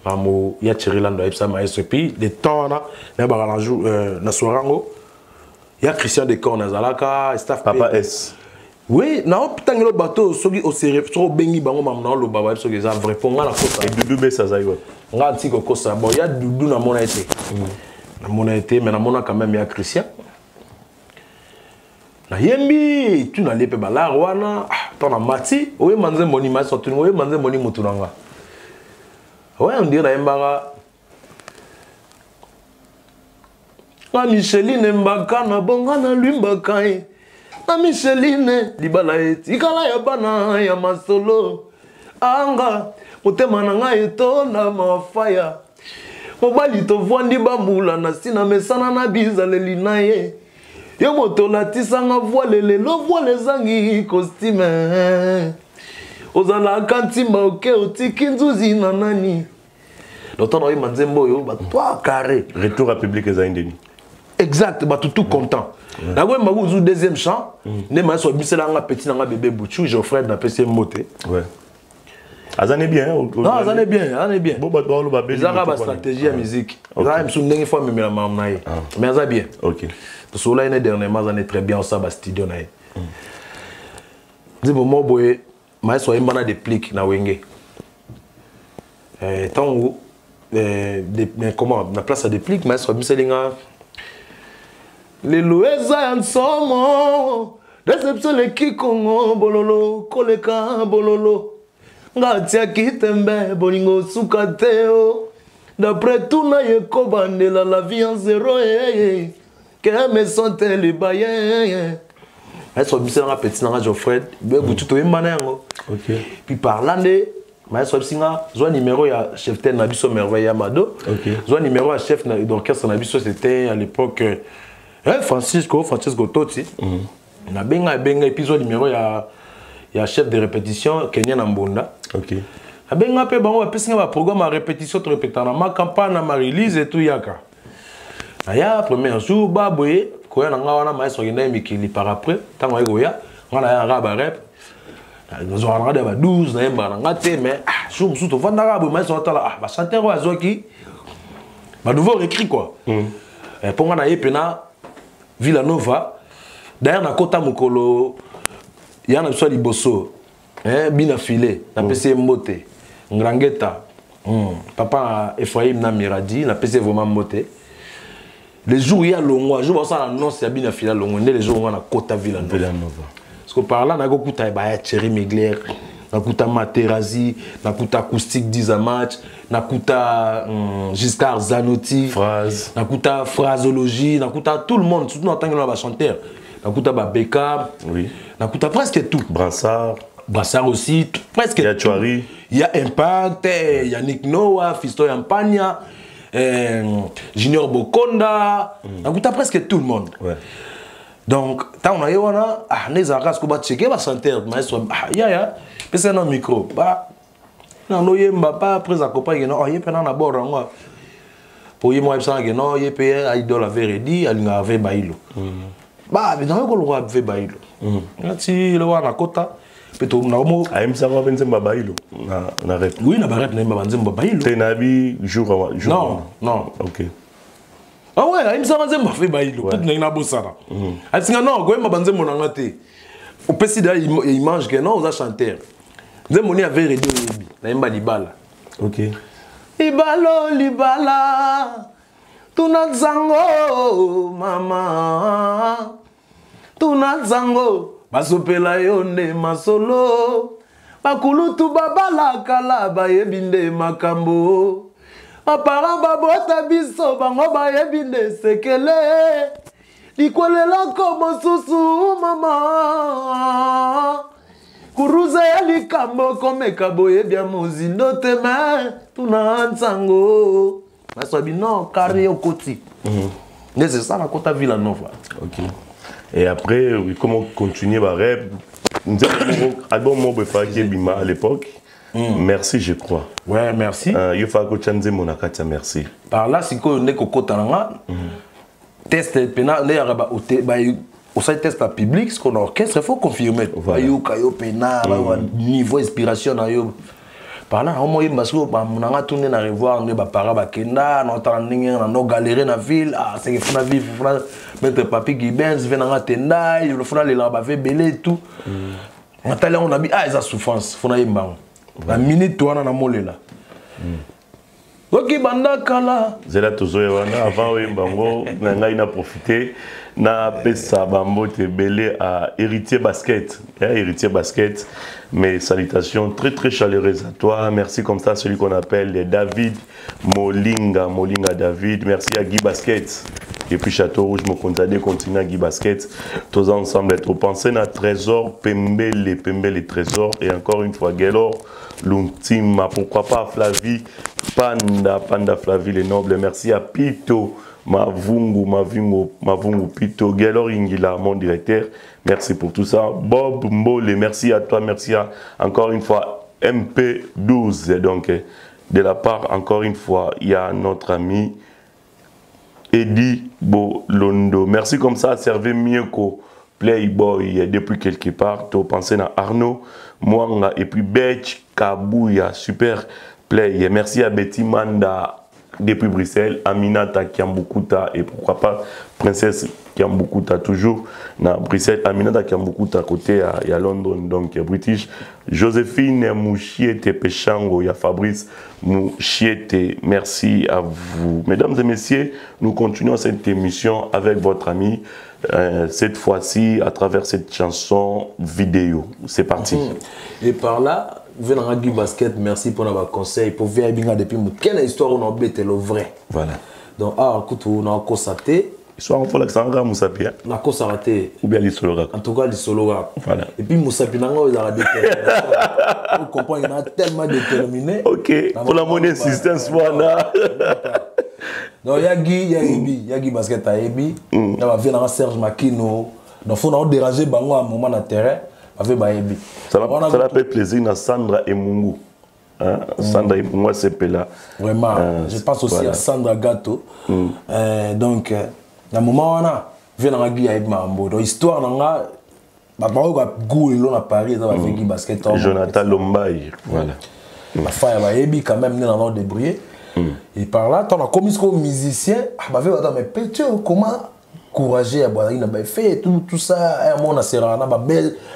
S2: mamo ya Cherry Landou epsa maestro puis de temps na ba la jour na soirango ya Christian de Corne azalaka staff
S1: papa S
S2: oui na optangelo bateau soki au sérieux so bengi bango mamna lo baba so que ça vrai pour nga la kosa
S1: et Doudou Bessa zayo
S2: nga tiko kosa bon ya Doudou na mona été na mona été mais na mona quand même ya Christian na yembi tu na lepe bala wana ton na mati oye manze moni ma sorti oye manze moni mutunanga ouais on dirait yemba na Micheline mbaka na bonga na lumbaka na Micheline libala etikala ya bana ya masolo anga motema na ngai etonda mafaya mobali tovwandi bambula na sina mesana na bizaleli na ye yo moto latisanga voile lelo voile zangi costume ozala kantimba oke otiki nzuzi na nani l'automne oyi manzembo yo ba toi carré
S1: retour à public za indeni
S2: exact ba tout content na go mbagu zu deuxième chant ne ma so bisela nga petit nga bébé Bouchou Geoffrey na PC moté
S1: ouais azane bien
S2: non azane bien
S1: bon ba lo ba beli
S2: zaka ba stratégie ya musique za msu ndenge fois même la mam nae mais ça bien
S1: OK
S2: to so là dernièrement ça est très bien ça ba studio nae dis moment boye ma so yemba na de plique na wenge tango comment na place à des pliques mais so biselinga les loueza ensomo réception le kikongo bololo koleka bololo ngatia kitembe bolingo sukateo d'après tout na yekoba ndela la vie en zéro que me sentait les baïens so biselinga petit na Geoffrey be butu to yemba na yango
S1: OK
S2: puis parlant de maestro Singa, soit numéro ya chef de Nabiso Merveille Amado. Soit numéro à chef d'orchestre Nabiso, c'était à l'époque Francisco Totti. Na benga et puis soit numéro ya chef de répétition Kenya Nambonda. Na benga pe bango a pesinga ba programme à répétition to répéter na ma campagne na ma release et tout yaka. Na ya premier jour ba boye ko ya nga wana maestro ngenda mikili par après tango ego ya ngana ya raba rep. Nous avons regardé à 12, nous avons regardé, mais je me suis dit, mais je chanteur à Zoki, je nouveau réécrit quoi. Pour moi, il y a Villanova, d'ailleurs, na Kota Mukolo, il y a un soit Liboso, Bina Filé, na PC Mbote, Ngrangeta, Papa Ephraim Namiradi, na PC vraiment Mbote. Les jours où il y a Longwa, je vois ça l'annonce, il y a Bina Filé Longwa, les jours où on a Kota Villanova. Parce que par là, on a beaucoup de Thierry Mugler, on a beaucoup de Materazzi, on a beaucoup d'acoustique d'Izamatch, on a beaucoup de Giscard Zanotti, on a beaucoup de phrasologie, on a beaucoup de tout le monde, surtout en tant que chanteur. On a beaucoup de Beckham, on a beaucoup de presque tout. Brassard aussi, presque. Il y a
S1: Chouari.
S2: Il y a Impact, il y a Nick Noah, Fisto Yampagna, Junior Bokonda, on a beaucoup de presque tout le monde. Donc, quand on a eu les arras, on a checké ma santé, maestro, puis c'est un micro. Non, il n'y a pas après à copain, il y a pas un abord. Pour y moi, il y a pas idole à Veredi, il y a un bailo. Bah, mais dans le roi avait bailo. Si le roi a kota, peut-être on a
S1: aime ça va venir bailo. Na rep.
S2: Oui, na barrette na banzem bailo.
S1: Tenabi jour.
S2: Non.
S1: OK.
S2: Ah ouais, il me semble que je vais faire tout le monde bossara. Est-ce que non, quand même banzem mon angate. Au petit là il mange que non, on a chanter. Nous moni avait rédio na imba libala.
S1: OK.
S2: Libala. Tunazango mama. Tunazango basopela yonde masolo. Bakulutu babala kala bayebinde makambo. Apara babota biso bango bayebinde sekele. Likolela komo susu mama. Kuruza ya likambo komeka boye bia mozindo teme. Tunanzango. Maso bino carré au côté. Mais c'est ça la Kota Villanova.
S1: OK. Et après, comment continuer ma rêve? Nous avons album Mobe Faki Bima à l'époque. Merci, je crois.
S2: Ouais, merci.
S1: Il faut que tu aies mon akatia, merci.
S2: Par là, si on est Kokotaranga, test pena, on sait test à public, ce qu'on a orchestre, il faut confirmer. Kayo pena, niveau inspiration. Par là, on m'a dit, on a tourné dans revoir, on a parlé à Kenda, on a galéré dans la ville, c'est qu'il faut mettre papi Gibbons, venir dans la tenda, il faut aller là-bas, belé et tout. On a dit, il y a souffrance, il faut aller là. La minute, toi, on a molé là. Ok, banda kala.
S1: Zela tozoya wana avant bango nanga ina profité na pesa bambo te belé à Héritier Basket. Héritier Basket. Mes salutations très très chaleureuses à toi. Merci comme ça celui qu'on appelle David Molinga David. Merci à Guy Basket. Et puis Château Rouge Mokonzade continue à Guy Basket. Tous ensemble être pensés à Trésor Pembele Trésor et encore une fois Gelor Luntima, pourquoi pas Flavie Panda Flavie les nobles. Merci à Pito Mavungu Pito Gelor Ingila mon directeur. Merci pour tout ça. Bob Mbole, merci à toi, merci à encore une fois MP12. Donc de la part encore une fois il y a notre ami Eddie Bolondo. Merci comme ça, servez mieux qu'au Playboy depuis quelque part. Tu pensé à Arnaud Mwanga et puis Betch Kabouya, super play. Merci à Betty Manda depuis Bruxelles, Aminata Kiambukuta et pourquoi pas Princesse Kiambukuta toujours dans Bruxelles, Aminata Kiambukuta à côté à Londres, donc British. Joséphine Mouchiete Pechango, il y a Fabrice Mouchiete, merci à vous. Mesdames et messieurs, nous continuons cette émission avec votre ami, cette fois-ci à travers cette chanson vidéo. C'est parti.
S2: Et par là, venant à Guy Basket, merci pour nos conseils. Pour VR Binga depuis quelle histoire on a embêté le vrai.
S1: Voilà.
S2: Donc, écoute, on a constaté,
S1: Soit en fait l'accent Moussapi.
S2: La cause a raté.
S1: Ou bien l'isologa.
S2: En tout cas, l'isologa.
S1: Voilà.
S2: Et puis Moussapi Nango, il a déterminé. Vous comprenez, il a tellement déterminé.
S1: Ok. Pour la monnaie assistance, voilà.
S2: Donc, Yagi basket à Ebi. Il va venir Serge Makino. Donc, il faut déranger Bango à un moment dans le terrain. Avec Ebi.
S1: Ça va faire plaisir à Sandra et Mungu. Sandra et Mungu, c'est là.
S2: Vraiment. Je pense aussi à Sandra Gato. Donc, dans le moment où on a vu dans la Guy Aïb Mambo, donc l'histoire dans la goût et l'on a Paris, ça va faire Guy basket.
S1: Jonathan Lombaï, voilà.
S2: La femme va Ebi quand même dans l'ordre débrouillé. Et par là, tu as commis comme musicien, mais petit, comment courageux à boire, il a fait tout ça, un monde à Serrana,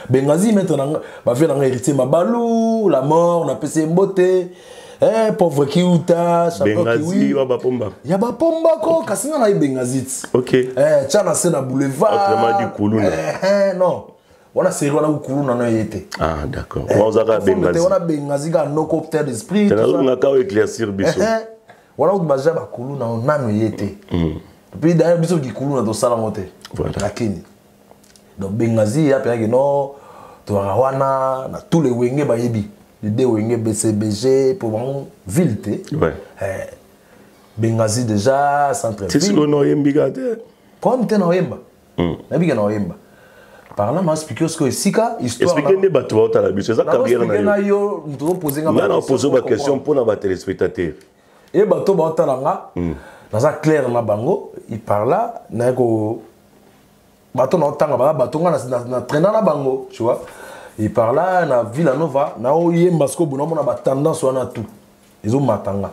S2: Bengazi maintenant, va faire hériter ma balou, la mort, on a passé une beauté. Pauvre Kiuta,
S1: Bengazi, il y a Bapomba.
S2: Il y a Bapomba, Kassina na Bengazit.
S1: Ok.
S2: Tiens, on a na boulevard.
S1: Autrement dit, Koulouna.
S2: Non. On a serré on a Koulouna na yete.
S1: Ah, d'accord. On a Bengazi.
S2: On a Bengazi, on a no copter d'esprit.
S1: On a qu'à éclaircir Bissot.
S2: On a Baja Koulouna, on a no yete. Puis d'ailleurs, Bissot qui Koulouna dans Salamote.
S1: Voilà.
S2: Lakini. Donc Bengazi, il y a bien que non, Toarawana, tous les Wenge Bayebi. Les deux Wenge BCBG pour une ville.
S1: Ouais.
S2: Bengazi déjà, centre-ville.
S1: C'est ce qu'on a Yembiga.
S2: Comme tu es dans Yemba. Yemba dans Yemba. Par là, je explique ce que Sika, histoire.
S1: Expliquez-les bateaux à la bus. C'est ça carrière.
S2: Nous devons poser
S1: une question pour nos téléspectateurs.
S2: Et bateau Batalanga, dans un clair na bango, il parle là, n'ako bateau na tanga bateau na traîner na bango, tu vois. Il parle là na Villanova, na oyemba sko bona mona ba tendance wana tout. Ils ont matanga.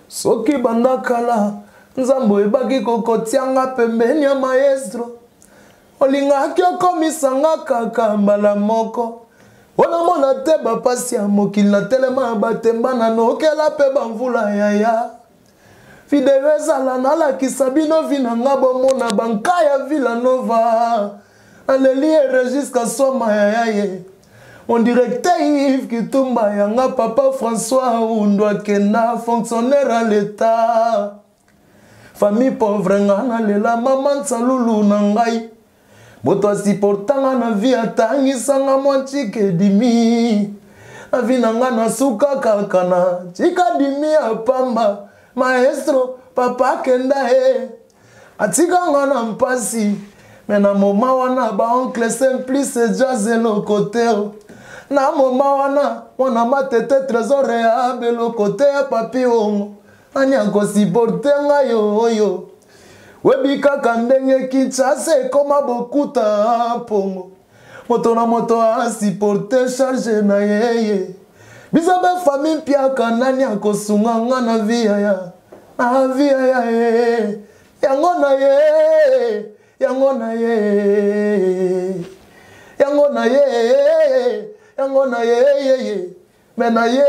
S2: Soki bandakala, nzambo ebaki kokotianga pembeni ya maestro. Olingaki okomisanga kaka mbala moko. Wana mona te bapasi ya mokili na telema batemba na nokela pe bamvula yaya. Video ezala nalakisa bino vinanga bomona banka ya Villanova. Aleli Régis Kasoma yaye. Mon directeur Yves Kitumba yanga papa François Oundwa Kena fonctionnaire à l'État. Famille pauvre ngana lela maman Salulu nangai. Moto asiportanga na vie atangisanga mwanchike dimi. Na vinanga na suka kakana chika dimi apamba. Maestro papa kenda he. Atika ngana mpasi. Mena moma wana ba oncle simplice jazz lo côté. Na moma wana wana matete trésor ya belo côté papi ongo. Anya ko supporter nga yo. Webika kandenge kichase koma bokuta pongo. Moto na moto a supporter charge na yeye. Bisabe famille pia kanani akosunga nga na via ya. Na via ya ye. Yango na ye. Yango na ye. Yango na ye. Yango na ye. Mena ye.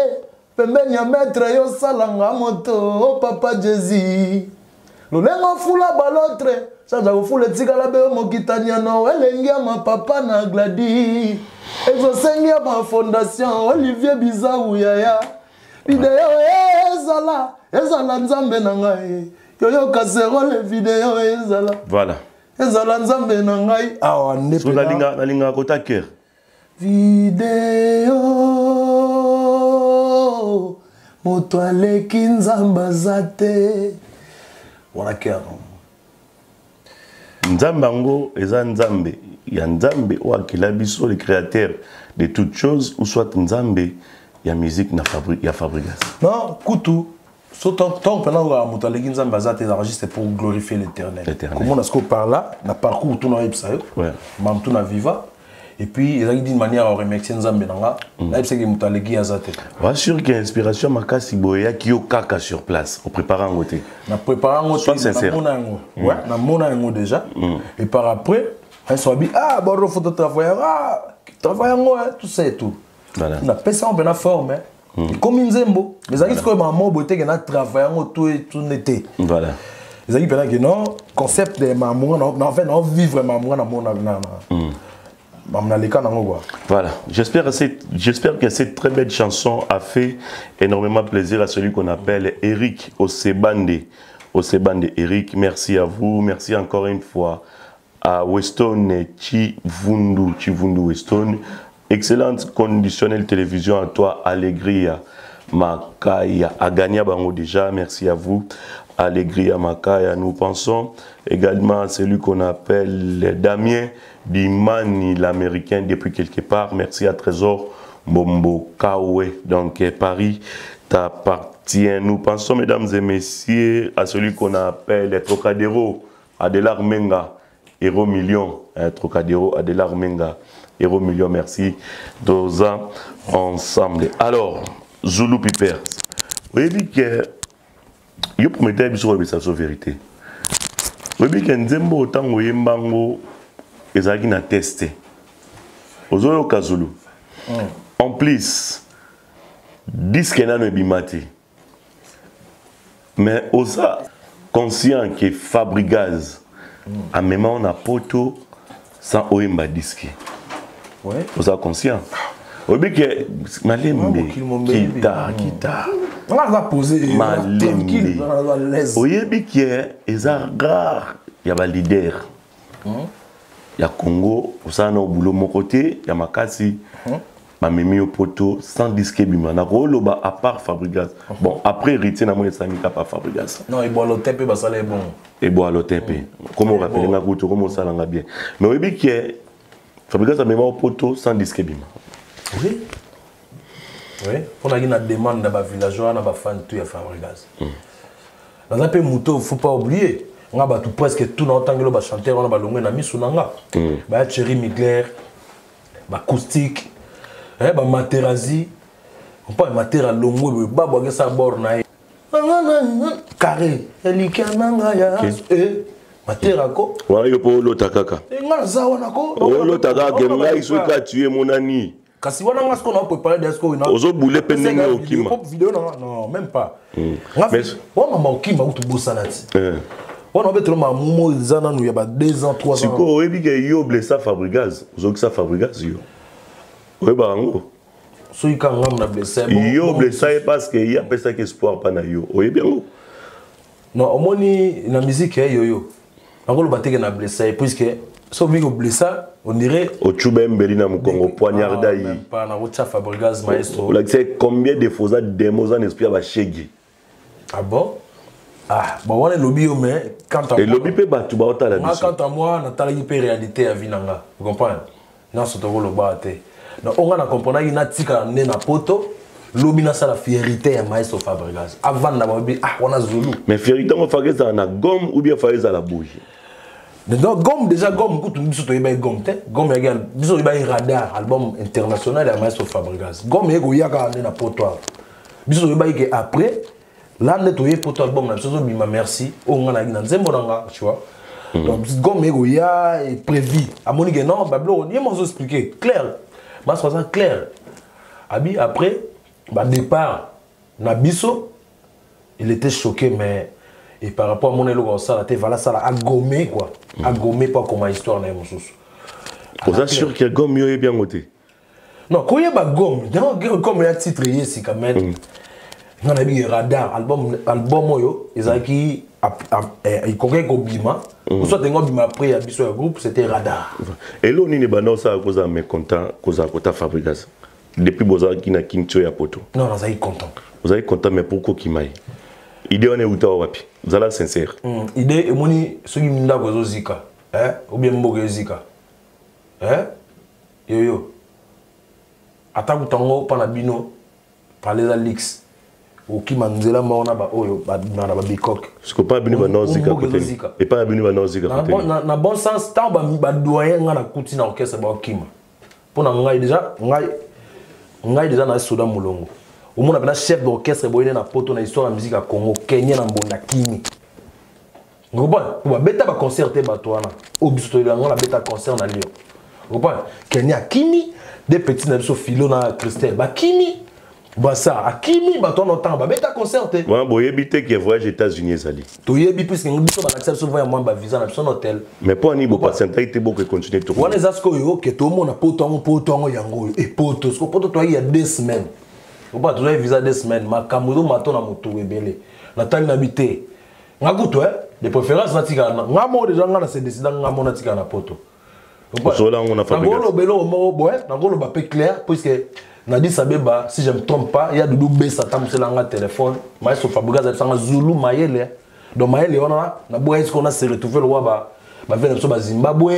S2: Pembeni ya maître yo salanga moto. Papa Jésus. Lulengo fula balotre. Sanja kufule tika la beo mokitania no. Elengia ma papa na gladi. Exosengia ma fondation. Olivier Bizarou yaya. Video ezala. Ezala nzambe na ngai. Yoyo kasero le video ezala.
S1: Voilà.
S2: Ezala nzambe na ngai. Awa nepe.
S1: So na linga kota ker.
S2: Video. Moto aleki nzamba zate. Wana ker.
S1: Nzambango eza nzambe. Ya nzambe ou akila biso le créateur de toutes choses ou soit nzambe ya musique na fabrication.
S2: Non, kutu. Tant pendant que moto aleki nzamba zate enregistre pour glorifier l'Éternel. Comment est-ce qu'on parle là, na parcours tout na ipsa yo.
S1: Ouais.
S2: Mam tout na viva. Et puis, il a d'une manière à remercier Nzambe Nanga. Là, c'est que Moutalegi a zaté.
S1: Bien sûr qu'il y a inspiration Makasi Boya qui est kaka sur place, au préparant en côté.
S2: Na préparant en côté, na ouais, na mona ngo déjà. Et par après, ils sont habillés. Ah, bon, faut travailler. Ah, travailler tout ça et tout.
S1: Voilà.
S2: On a pensé en bonne forme. Comme Nzembo, les amis comme un mot beauté qui a travaillé tout et tout n'était.
S1: Voilà.
S2: Les amis pensent que non, concept de maman, en fait, on vivre maman dans mon
S1: Voilà, j'espère que cette très belle chanson a fait énormément plaisir à celui qu'on appelle Eric Osebande Osebande Eric, merci à vous. Merci encore une fois à Weston Chivundu Weston. Excellente conditionnelle télévision à toi, Allegria Makaya. Agania Bango déjà, merci à vous. Allegria Makaya. Nous pensons également à celui qu'on appelle Damien Dimani, l'américain depuis quelque part. Merci à Trésor Bombo Kawe. Donc Paris t'appartient. Nous pensons, mesdames et messieurs, à celui qu'on appelle Trocadéro Adelar Menga, Héros Million. Trocadéro Adelar Menga, Héros Million. Merci. Deux ans ensemble. Alors, Zulu Pipers. Vous voyez que je promets sur la vérité. Vous voyez que Nzembo autant vous voyez Mbango et ça qui n'a testé. Aux autres Zulu. En plus, disque n'a pas bimati. Mais osa conscient que Fabrigaz a même on a poto sans oimba disque. Ouais. Osa conscient. Vous voyez que Malembe kita.
S2: On va poser
S1: Malembe. Vous voyez que les rares il y a des leaders. Il y a Congo, osa na boulot mon côté, il y a Makasi. Mamemi au poteau sans disque bima na roloba à part Fabrigaz. Bon après héritier na moi Samika pas Fabrigaz.
S2: Non, il boit le tempe bah ça est bon.
S1: Et boit le tempe. Comment on rappelle nga kuto comment ça langa bien. Mais oui bi que Fabrigaz a même au poteau sans disque bima.
S2: Oui. Oui, on a une demande dans les villageois na ba fan tout ya Fabrigaz. Dans un peu mouto, faut pas oublier. On a tout presque tout dans tangelo ba chanteur on a ba longé na misu nanga. Ba Thierry Migler, ba acoustique. Ba Materazzi, on parle Matera longo, ba boga sa borna. Carré, elikananga ya. Matera ko.
S1: Wa yo po lo takaka.
S2: Nga za wana ko.
S1: O lo takaka nga isuka tuer mon ami.
S2: Kasi wana nga sko na peut parler de sko ina.
S1: Ozo boule pendenge okima.
S2: Vidéo non, même pas. Mais on m'a okima ou to bosanati. On a besoin de maman zana nous y a 2 ans 3 ans.
S1: Siko oyebi ke yo blessa Fabrigaz, ozo sa Fabrigaz yo. Oui, barango.
S2: Si quand on a blessé,
S1: yo blessé parce qu'il y a personne qui espoir pas na yo. Oui, bien.
S2: Non, au moins la musique est yo. On va battre na blessé puisque si on blessé, on dirait
S1: au Chubembeli na Mukongo poignarda yi.
S2: Pas na route Fabrigaz maestro.
S1: Là c'est combien de fois ça démos en esprit va shegi.
S2: Ah bon? Ah, bon on est lobby mais quand
S1: et lobby peut battre ba ota la
S2: biso. Quand à moi na tala hyper réalité à vinanga. Vous comprenez? Non, c'est trop le battre. Donc, on a compris qu'il y a un poto, l'obina sa la fierté à maestro Fabrigaz. Avant d'avoir dit, ah, on a Zulu.
S1: Mais fierté, on fait ça à gomme ou bien faire ça à la bouche.
S2: Donc, gomme, déjà, gomme, quand on dit que tu gomme, gomme, il y a un radar, album international à maestro Fabrigaz. Gomme, il y a un poto. Après, là, on a un poto album, on a merci, on a un zemboranga, tu vois. Donc, gomme, il y a prévu. À mon avis, non, Bablo, il y a mon expliqué, clair. Ma soixante clair. Après, départ, Nabiso, il était choqué, mais et par rapport à mon éloge, ça a gommé quoi. A gommé pas comme histoire n'a
S1: vous assure qu'il y a gomme mieux et bien noté.
S2: Non, quand il y a gomme, comme il y a titre ici quand même. On a vu radar, album yo, ils ont qui il connaît Gobima. Ou soit un Gobima après il y a biso un groupe, c'était radar.
S1: Et là on est bano ça cause à mes content, cause à côté Fabrigaz. Depuis boza qui na kincho ya poto.
S2: Non, on est content.
S1: Vous êtes content mais pourquoi qui maille? Idée on est où toi wapi? Vous allez sincère.
S2: Idée et moni ceux qui m'inda bozo zika, ou bien mboge zika. Yo. Attaque tango panabino par les Alix. Qui manzela maona ba oyo ba na ba bikok
S1: ce que pas binu ba nozika côté et pas binu ba nozika côté
S2: na bon sens tant ba doyen nga na kuti na orchestre ba okima pona ngai déjà na soda mulongo au monde na chef d'orchestre boyene na poto na histoire de musique à Congo Kenya na mbonda kimi ngoba ba beta ba concert te ba toana au biso to la beta concert na Lyon ngoba Kenya kimi des petits na biso filo na Christelle ba kimi. Bah ça, à Kimi, bah ton temps, bah bête à concerter.
S1: Ouais, bon, éviter qu'il voyage aux États-Unis, Zali.
S2: Tu y es plus qu'un biso, bah l'accepte souvent moins bah visa dans son hôtel.
S1: Mais pas ni beaucoup patienter, il était beaucoup continuer tout.
S2: On les asko yo, que tout le monde a poton yango et potos, ko poto toi il y a 2 semaines. Ou pas toujours visa 2 semaines, ma kamudo maton na moto ebele. Na tali n'habité. ngakuto de préférence natika ngamo déjà ngana se décider ngamo natika na poto
S1: ngolo
S2: belo mo boy ngolo ba peu clair puisque Nadi Sabeba, si je ne me trompe pas, il y a Doudou Bessa, un téléphone, Maestro Fabregas, il y a Zulu, Maëlle. Donc Maëlle, on a est-ce qu'on a se retrouvé le roi, Zimbabwe,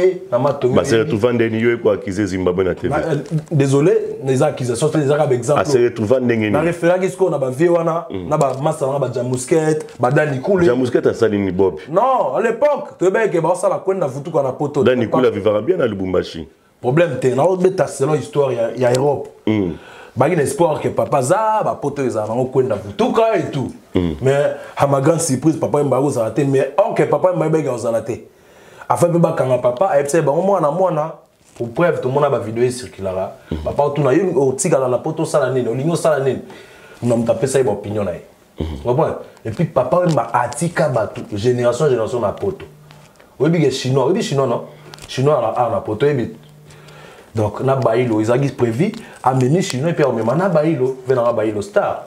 S1: se retrouver des niveaux pour acquérir Zimbabwe na TV.
S2: Désolé, les acquisitions, c'est des arabes exemples.
S1: Se retrouver des niveaux.
S2: Na référent qu'est-ce qu'on a ba Viwana, na ba Massa, na ba Jamusket, ba Dani Koulé.
S1: Jamusket a salini Bob.
S2: Non, à l'époque, tu veux que ba ça la coin na futu qu'on a poto.
S1: Dani Koulé vivra bien à Lubumbashi.
S2: Problème te na beta selon histoire il y a Europe. Bah il espoir que papa za ba poto za na coin na futu ka et tout. Mais à ma grande surprise papa mba za raté mais OK papa mba ba za raté. Afin que quand papa a fait pour preuve tout le monde a vidéo circulaire papa tout na yo au tigala na poto sala nini olingo sala nini on me taper ça opinion na et puis papa m'a atika batu génération na poto obi chinois non chinois na poto ebi donc na bailo ils a prévu amener chinois et puis on na bailo venant bailo star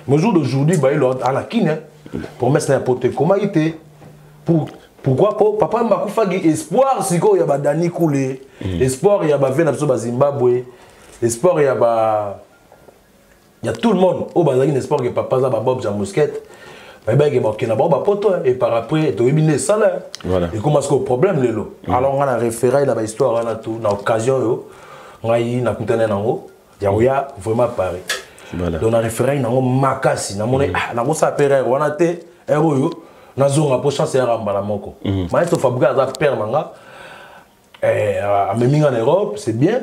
S2: mais jour d'aujourd'hui bailo à la kine pour mettre na poto comment il était pourquoi papa m'a fait espoir si il y a Dani Koulé espoir il y a Zimbabwe espoir il y a tout le monde au bazar espoir que papa za Bob Jamusket et par après tu as ça là et comment est-ce que problème lelo alors on a référé la histoire là tout dans occasion yo ngai na kutana nango ya vraiment pareil donc on a référé nango makasi na mone na ko sa pere wana te héros yo nazonga po chance ya rambala moko Maestro Fabregas a père manga a meminga en Europe c'est bien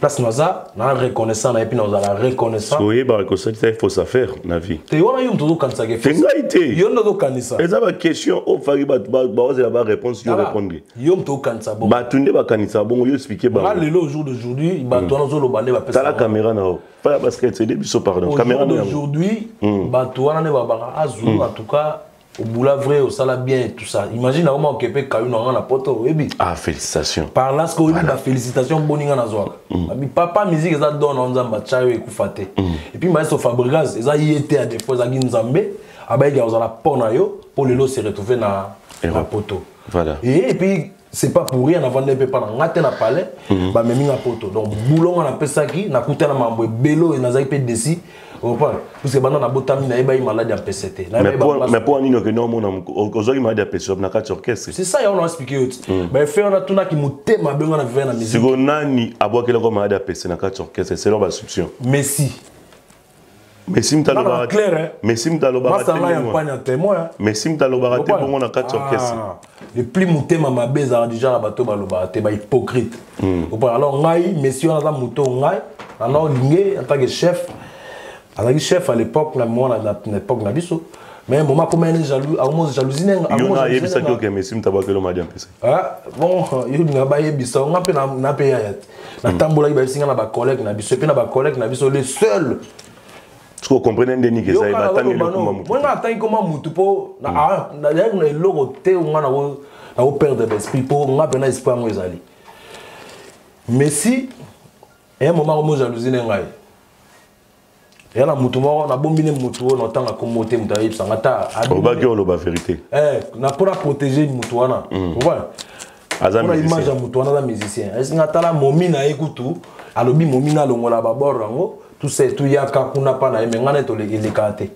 S2: place naza na reconnaissant et puis nous la reconnaissance
S1: oui ba reconnaissance il faut ça faire na vie
S2: te wana yum todo kanisa ke
S1: fait ngaité
S2: yo ndo kanisa
S1: eza ba question o fari ba oser ba réponse yo répondre
S2: yum to kanisa bon
S1: ba tunde ba kanisa bon yo expliquer ba
S2: le jour d'aujourd'hui ba to nazo lo bande ba pesa
S1: la caméra na pas parce que c'est début pardon
S2: caméra d'aujourd'hui ba to wana ne ba ba azulu en tout cas au boulot vrai au salaire bien et tout ça imagine comment on peut caillou dans la poto ebi
S1: félicitations
S2: par là ce qu'on dit la félicitation boninga na zoaka abi papa musique ça donne on zamba chayo ekufate et puis Maestro Fabregas ça y était à des fois za ginzambe abaye za la pona yo pour le lot se retrouver na poto
S1: voilà
S2: et puis c'est pas pour rien avant ne peut pas ngate na palais ba memi na poto donc boulot on appelle ça qui na kuta na mambo belo et na za pe desi parce que maintenant na botami na eba malade en PCT
S1: mais pour nino que non mon aujourd'hui malade en PCT na quatre orchestre
S2: c'est ça on a expliqué mais fait on a tout na ki mutema benga na vivre na musique
S1: c'est nani aboa kele ko malade en PCT na quatre orchestre c'est leur assumption Messi mtalo
S2: clair
S1: Messi mtalo baraté
S2: Messi
S1: mtalo baraté bongo na quatre orchestre
S2: le plus mutema mabeza déjà la bato baloba te ba hypocrite alors ngai Messi on a muto ngai alors lingé en tant que chef à l'époque la moi à l'époque na biso mais moment comme un jaloux à moi jalousie
S1: yo na yebisa que Messi mtabo ke lo madi en PC
S2: bon yo nga ba yebisa on appelle na pe ya na tambola ba singa na ba collègue na biso pe na ba collègue na biso les seuls
S1: tu comprenez ndeni que ça va tangi le kuma mutu
S2: moi na tangi comme mutu po na na logo te on na perdre l'esprit po nga pe na espoir ngo ezali Messi et un moment où jalousie ngai et là mutu moko na bombine mutu na tanga komote mutu ayib sangata
S1: obaki olo ba vérité
S2: na pour protéger mutu wana voilà azami image ya mutu wana za musicien est-ce ngata la momina ekutu alobi momina longola ba borango tout c'est tout yaka kuna pa na ngana to le kate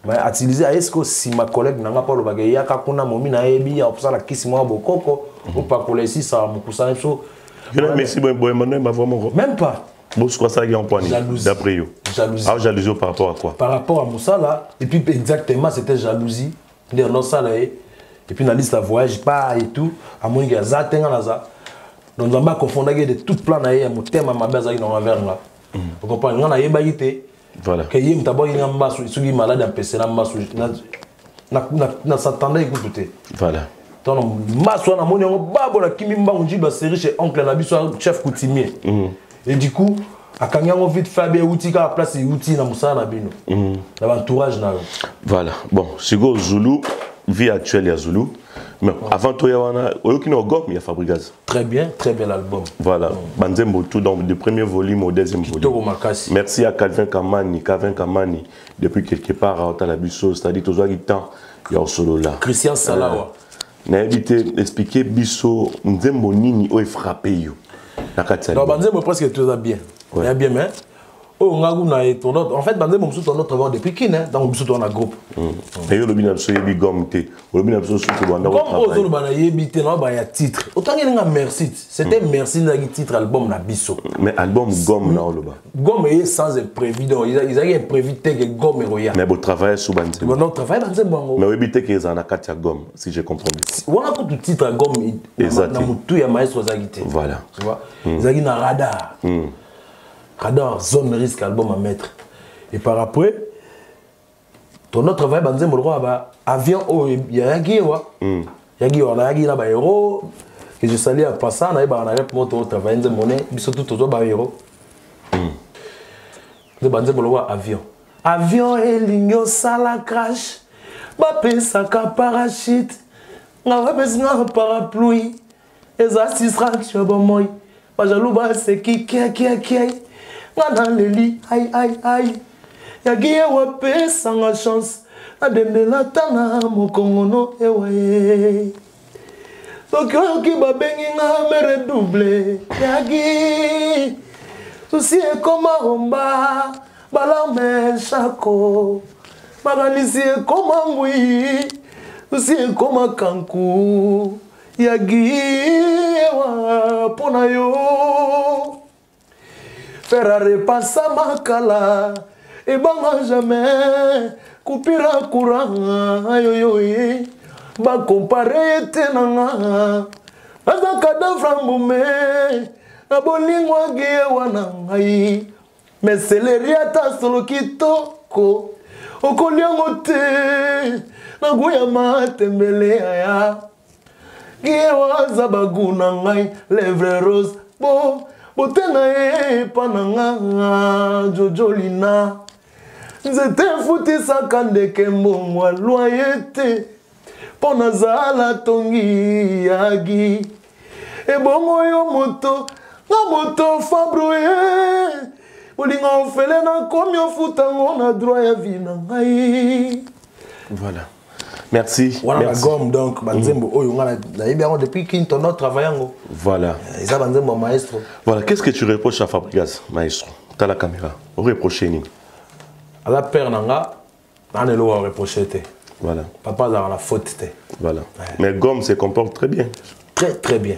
S2: mais utiliser est-ce que si ma collègue nanga pa lo ba yaka kuna momina ebi ya opsa la kisi mo bokoko ou pas coller si ça mukusa so
S1: Messi
S2: même pas
S1: bon, je crois ça qui est en point d'après eux.
S2: Jalousie.
S1: Alors, jalousie par rapport à quoi?
S2: Par rapport à Moussala, et puis exactement c'était jalousie. Non, ça là, et puis dans la liste de voyage, pas et tout, à mon gars, ça t'es en ça. Donc on va confondre de tout plan à mon thème à ma base à une envers là. Vous comprenez? On a ébaïté.
S1: Voilà.
S2: Que yim d'abord il y a un massou, il est malade en PC, na s'attendait écoutez.
S1: Voilà.
S2: Donc massou na mon yon babo la kimimba on dit ba série chez oncle na biso chef coutumier. Et du coup, à quand on vite Fabien outil à la place et outil na Moussa na bino. L'entourage na.
S1: Voilà. Bon, Sigo Zulu, vie actuelle ya Zulu. Mais avant tout, il y a Gomme, il y a Fabregas.
S2: Très bien l'album.
S1: Voilà, Banzembo tout, donc du premier volume au deuxième volume. Merci à Calvin Kamani, depuis quelque part à Otalabiso, c'est-à-dire toujours il temps, il y a au solo là.
S2: Christian Salawa.
S1: N'a évité d'expliquer Bisso, Nzembo Nini, où est frappé yo.
S2: Non, Banzembo presque tout ça bien. Ouais. Bien, mais. Oh, on a en fait, Banzembo Moussou, on a travaillé depuis qui, hein? Donc, Moussou, on a groupe.
S1: Et le bin absolu, il Gomme, le bin absolu, comme
S2: Ozo, il y a titre. Autant qu'il y a merci. C'était merci dans le titre album na Bisso.
S1: Mais album Gomme, là, le bas.
S2: Gomme est sans imprévu. Donc, ils ont imprévu que Gomme est royal.
S1: Mais vous travaillez sur Banzembo.
S2: Non, travaille Banzembo.
S1: Mais vous évitez qu'ils en a Katia Gomme, si je comprends bien.
S2: On a tout le titre à Gomme.
S1: Exactement.
S2: Tout y a maestro Zagité.
S1: Voilà.
S2: Tu vois? Zagui na radar. Radar, zone risque album à mettre. Et par après, ton autre travail, Banzembo, le roi, avion, il y a un guiwa. Il y a un guiwa, là, héros. Et je salue à passant, on a pour mon travail, monnaie, surtout toujours bas héros. Banzembo, le roi, avion. Avion et ligno, sala crash. Bapé, saka parachute. On a besoin de parapluie. Les assistants, tu as bon moi. Bajalouba, c'est qui. Dans le lit, aïe. Yagi wape sans chance. Adende la tana mokongono ewe. Donc qui va bengi na me redouble. Yagi. Souci est comme romba. Balame chako. Maganisi est comme ngui. Souci est comme kanku. Yagi wa pona yo. Ferrari passa makala et banga jamais coupira courant ayoyoyi ba comparer tenanga azakada frambume na bolingwa gewana ngai meseleria ta solo kitoko okolyango te na goya matembele aya gewa zabaguna ngai lèvre rose bo Botena e pananga jojolina Nzete futi sakandeke mbongwa loyete Pona zala tongi yagi Ebongo yo moto Nga moto fabro e Olinga ofele na komi ofutango na droit ya vina ngai.
S1: Voilà. Merci.
S2: Voilà la gomme donc Banzembo oyo ngala na depuis Kinton on travaille ngo.
S1: Voilà.
S2: Isa Banzembo maestro.
S1: Voilà, qu'est-ce que tu reproches à Fabregas maestro? T'as la caméra. Au reprocher ni.
S2: À la père nanga on est là à reprocher te.
S1: Voilà.
S2: Papa a la faute te.
S1: Voilà. Mais Gomme se comporte très bien.
S2: Très bien.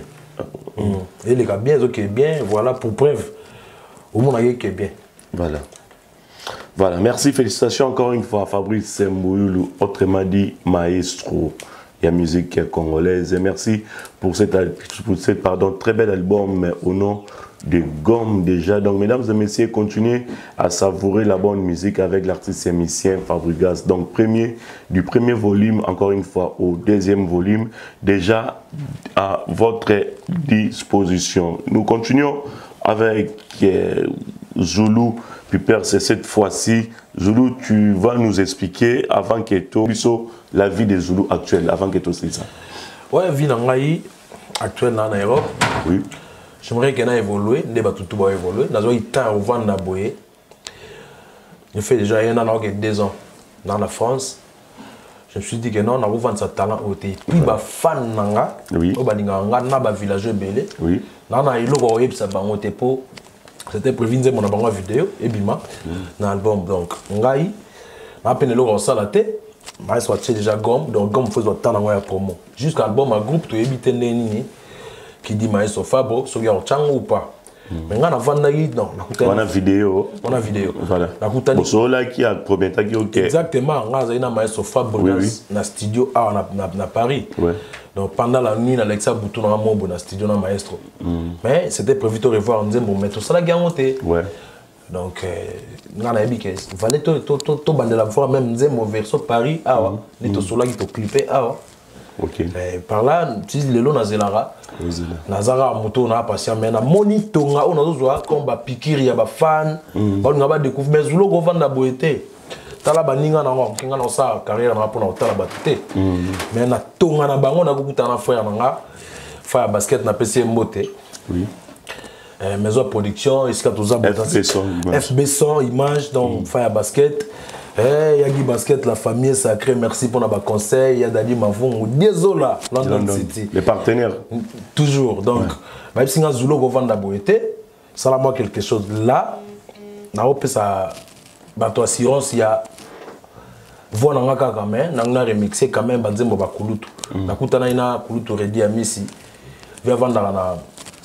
S2: Et les gars bien OK bien voilà pour preuve. Au monde qui est bien.
S1: Voilà. Voilà, merci, félicitations encore une fois à Fabrice Mouyoulou, autrement dit maestro de la musique congolaise. Et merci pour cette très bel album au nom de Gomme déjà. Donc, mesdames et messieurs, continuez à savourer la bonne musique avec l'artiste émicien Fabregas. Donc, du premier volume, encore une fois, au deuxième volume, déjà à votre disposition. Nous continuons avec Zoulou. Puis Père, c'est cette fois-ci, Zoulou, tu vas nous expliquer avant que tu la vie des Zoulous actuelle, avant que tu c'est ça.
S2: Ouais, vie dans actuelle en Europe.
S1: Oui.
S2: J'aimerais qu'elle ait évolué, ne pas tout évoluer. Dans un temps où on a boyé, je fais déjà un an, 2 ans dans la France. Je me suis dit que non, on a vendu ce talent au pays. Puis bah fan nanga,
S1: oui.
S2: Au baninganga, na ba villageux belé.
S1: Oui.
S2: Là on a eu le royaume ça bango tepo. C'était prévu de mon abonnement vidéo et bima dans l'album donc ngai m'a peine le ça la tête mais soit déjà Gomme donc Gomme faisait autant dans promo jusqu'à l'album un groupe to éviter nini qui dit maestro Fabro so gars chango ou pas mais on a vendu non
S1: on a vidéo
S2: voilà
S1: la kutani so là qui a prometté qui OK
S2: exactement on a maestro Fabro dans studio A na Paris
S1: ouais. Donc
S2: pendant la nuit, Alexa Bouton a mon bon studio dans maestro. Mais c'était prévu de revoir, on disait bon mettre ça la gamme monter.
S1: Ouais.
S2: Donc on a dit que fallait to bande la voir même disait mon verso Paris ah ouais, les to sola qui to clipper ah ouais.
S1: OK.
S2: Et par là, tu dis le long Nazelara. Nazara moto na patient mais na monitonga on a zo comme ba pikiri ya ba fan. On a découvert mais Zulu go vendre boité. tala baninga na ngo kinga na sa carrière na pona otala batute mais na tonga na bango na kukuta na frère nga Fire Basket na PC Mbote oui maison de production ici tous FB100 image donc Fire Basket Yagi Basket la famille sacrée merci pour nos conseils ya Dali Mavungu désolé London City
S1: les partenaires
S2: toujours donc même si nga Zulu go vanda boete ça la moi quelque chose là na ope ça bato assurance ya voix nanga kaka mais nanga remixer quand même banzembo bakulutu nakutana ina kulutu redi ya misi via vanda na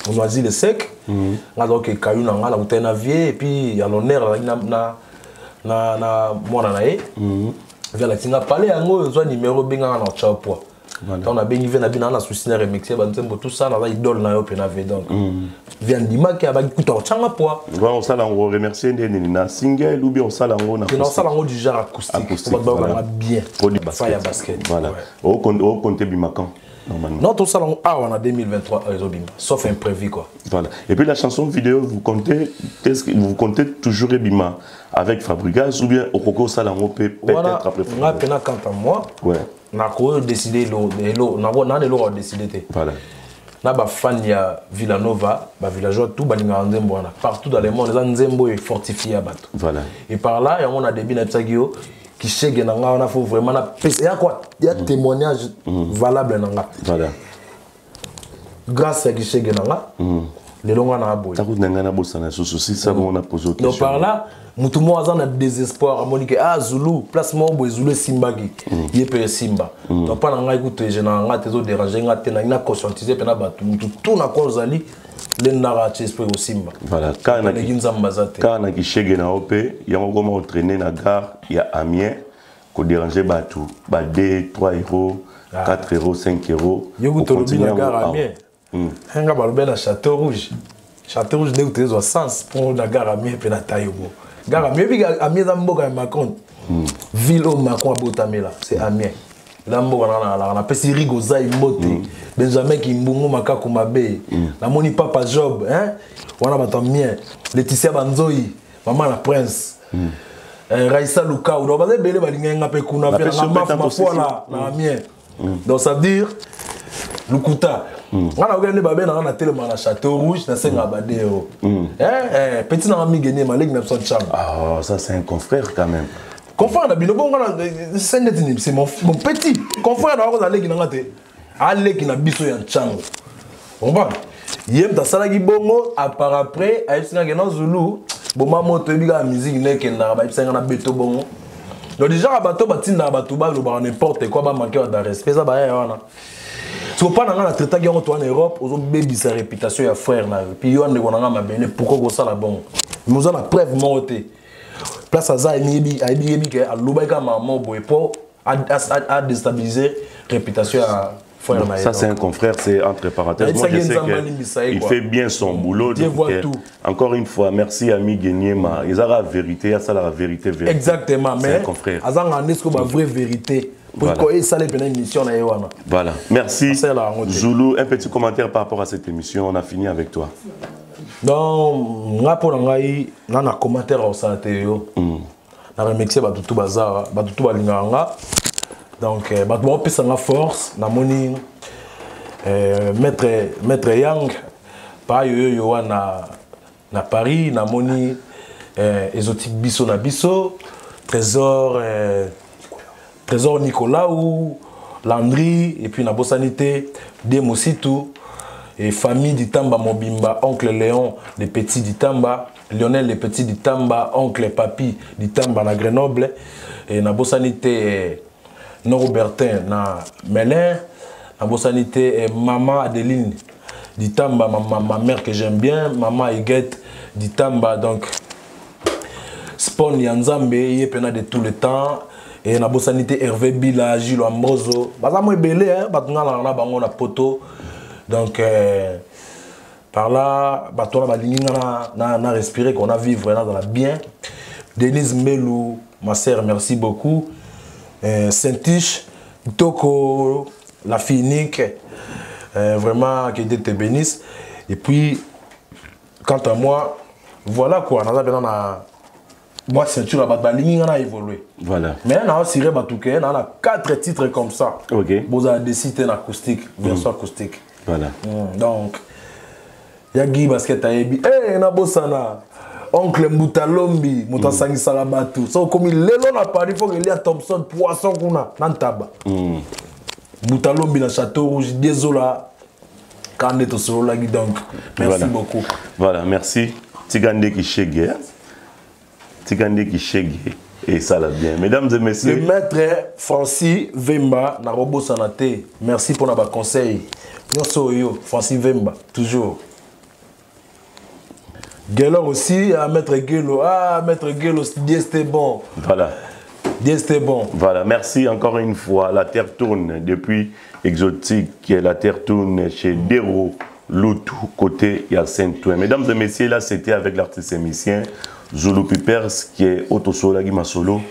S2: Noisy le sec nga donc kayu nanga na kutana vie et puis ya l'honneur na mwana na ye via la tinga parler yango zo numéro benga na chapo on a bengi vena bina na souci na remixer banzembo tout ça na idole na yo pe na ve donc vient dima qui a kuta changa poa
S1: on sala on remercier na single ou bien on sala on
S2: na sala on du genre acoustique on va bien Fire Basket
S1: voilà au compter bimakan normalement
S2: non tout ça on a 2023 sauf imprévu quoi
S1: voilà et puis la chanson vidéo vous comptez toujours Ebima avec Fabrigas ou bien au Coco Salango peut-être après
S2: on a peine quant à moi
S1: ouais
S2: na ko décider na décider
S1: voilà
S2: na ba fan ya Villanova ba villageois tout balinga nzembo wana partout dans le monde za nzembo est fortifié à bato
S1: voilà
S2: et par là on a début na tsagio qui chege na nga on a faut vraiment na il y a quoi il y a témoignage valable na nga
S1: voilà
S2: grâce à qui chege na nga les longs na boy
S1: ta ko nga na bosana souci ça on a posé question
S2: donc par là mutu mo azana désespoir amonique Zulu placement boy Zulu Simbagi yepé Simba donc pas na nga écoute je na nga tezo déranger nga te na conscientiser pe na batu mutu tout na kozali le nara chespé au Simba
S1: voilà kana ki chege na opé yango comment entraîner na gare ya Amiens ko déranger batu ba 2 3 euros 4 euros 5 euros
S2: yo to lobi na gare Amiens nga ba lobi na Château Rouge de utezo sens pour la gare Amiens pe na Tayobo gare Amiens Amiens za mboka ya Macron ville au Macron abotamela c'est Amiens la mboka na pesi rigoza imbote Benjamin Kimbungu makaku mabe la moni papa Job hein wana bato mien Laetitia Banzoi maman la prince Raissa Luka ou ba bele balinga pe kuna pe na mafola na mien donc ça veut dire Lukuta wana ogende babe na tellement na Château Rouge na senga badeo petit na ami gagné malek na son chambre
S1: ah ça c'est un confrère quand même
S2: confrère na bino bonga c'est mon petit confrère na ko zaleki na ngate aleki na biso ya chango on va yem ta sala gi bongo après aïsinga ke na Zulu boma moto ebiga musique neke na ba isinga na beto bongo donc déjà bato batinda bato ba lo ba n'importe quoi ba manquer de respect ça ba wana so pas na traiter yango to en Europe ozo baby sa réputation ya frère na puis yo ndeko na ma bene pourquoi ko sala bongo nous on a preuve monté place à Emibi que Aloubaïka maman boy pour à déstabiliser réputation à frère Naï.
S1: Ça c'est un confrère, c'est entre parenthèses. Moi, je sais qu'il fait bien son boulot. Encore une fois, merci ami Guéniema. Ils ont la vérité, ça la vérité.
S2: Exactement, mais
S1: un confrère.
S2: Ils ont la vraie vérité.
S1: Voilà, merci Zulu. Un petit commentaire par rapport à cette émission. On a fini avec toi.
S2: Donc, pour ngai na commentaire au satéo. Na remixer ba tutu bazara, ba tutu balinganga. Donc ba to pesa nga force na moni maître Yang pa yo na Paris na moni exotique biso na biso, trésor Nicolas ou Landry et puis na Bosanité Demositu. Et famille d'Itamba Mobimba, oncle Léon, les petits d'Itamba, Lionel, les petits d'Itamba, oncle Papi d'Itamba na Grenoble, et na Bossanité Norobertin na Melun, na Bossanité maman Adeline d'Itamba, ma mère que j'aime bien, maman Huguette d'Itamba, donc Spawn Yanzambe, il est pena de tout le temps, et na Bossanité Hervé Bila, Gilles Ambroso, bazamo belé, hein, batuna na bango na poto. Donc, par là, on a respiré, qu'on a vivre dans la bien. Denise Melou, ma sœur, merci beaucoup. Saint-Tiche, Toko, la fille unique, vraiment, que Dieu te bénisse. Et puis, quant à moi, voilà quoi, on a moi ceinture là-bas, on a évolué.
S1: Voilà.
S2: Mais on a aussi on a 4 titres comme ça.
S1: Ok.
S2: Vous avez décidé en acoustique, version acoustique.
S1: Voilà.
S2: Donc, il y a Guy Basket à Ebi. Eh, on a Bossana. Oncle Moutalombi, Moutasangi Salabatu. So, comme il est là, il faut qu'il y ait Thompson, Poisson, qu'on a, Nantaba. Moutalombi, dans Château Rouge, désolé. Quand on est au solo, donc, merci beaucoup.
S1: Voilà, merci. Tigande qui chégue. Tigande qui chégue. Et ça l'a bien. Mesdames et messieurs.
S2: Le maître Francis Vemba, na Robo Sanate. Merci pour notre conseil. Nous Francis Vemba, toujours. Guélor aussi, maître Guélo. Ah, maître Guélo, Dieu c'était bon.
S1: Voilà.
S2: Dieu c'était bon.
S1: Voilà, merci encore une fois. La terre tourne depuis Exotique. La terre tourne chez Dero, Loutou, côté Yacintoué. Mesdames et messieurs, là c'était avec l'artiste émicien Zulu Pipers qui est Otosola Guimasolo.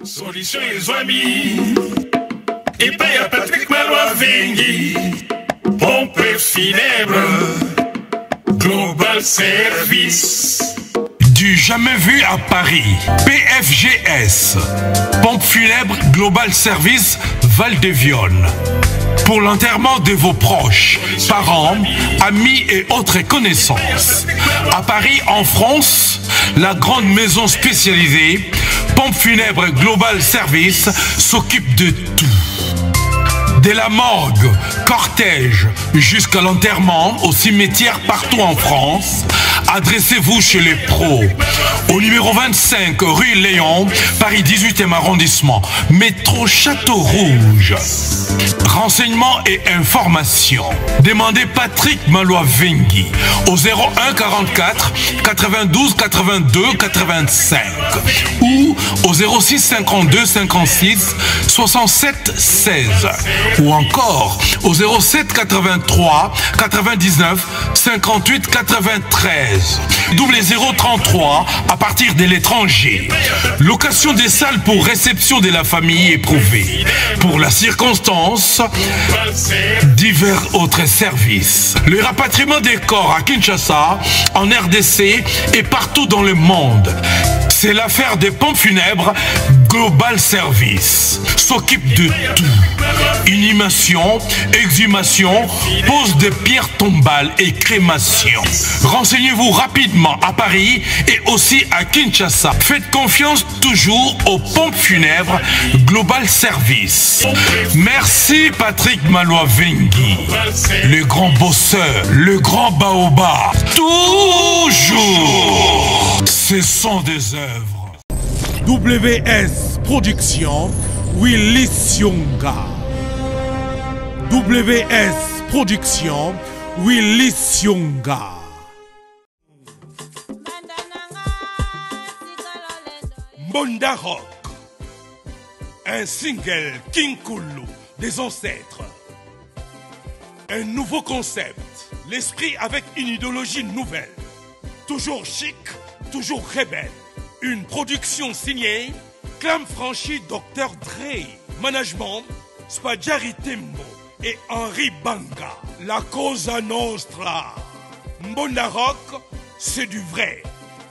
S5: Solution et amis. Et pas y'a Patrick Malois Vengi. Pompe funèbre. Global Service.
S6: Du jamais vu à Paris. PFGS. Pompe funèbre Global Service Val-de-Vion. Pour l'enterrement de vos proches, parents, amis et autres connaissances. À Paris, en France, la grande maison spécialisée Pompe funèbre Global Service s'occupe de tout. De la morgue, cortège, jusqu'à l'enterrement au cimetière partout en France, adressez-vous chez les pros. Au numéro 25 rue Léon, Paris 18e arrondissement, métro Château Rouge. Renseignements et informations. Demandez Patrick Malois Vengi au 01 44 92 82 85 ou au 06 52 56 67 16 ou encore au 07 83 99 58 93 double 033 à partir de l'étranger. Location des salles pour réception de la famille éprouvée. Pour la circonstance, divers autres services. Le rapatriement des corps à Kinshasa, en RDC et partout dans le monde. C'est l'affaire des pompes funèbres Global Service. S'occupe de tout. Inhumation, exhumation, pose de pierres tombales et crémation. Renseignez-vous rapidement à Paris et aussi à Kinshasa. Faites confiance toujours aux pompes funèbres Global Service. Merci Patrick Maloa-Vengui, le grand bosseur, le grand baobab. Toujours, ce sont des œuvres.
S12: WS Production, Willy Sionga. WS Production, Willy Sionga. Mbonda Rock, un single King Kulu des ancêtres. Un nouveau concept, l'esprit avec une idéologie nouvelle. Toujours chic, toujours rebelle. Une production signée Clam Franchi Dr Dre. Management Spadjari Tembo et Henri Banga. La Cosa Nostra. Mbonda Rock, c'est du vrai,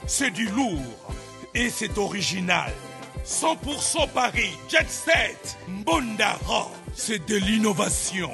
S12: c'est du lourd et c'est original. 100% Paris, Jet Set. Mbonda Rock, c'est de l'innovation.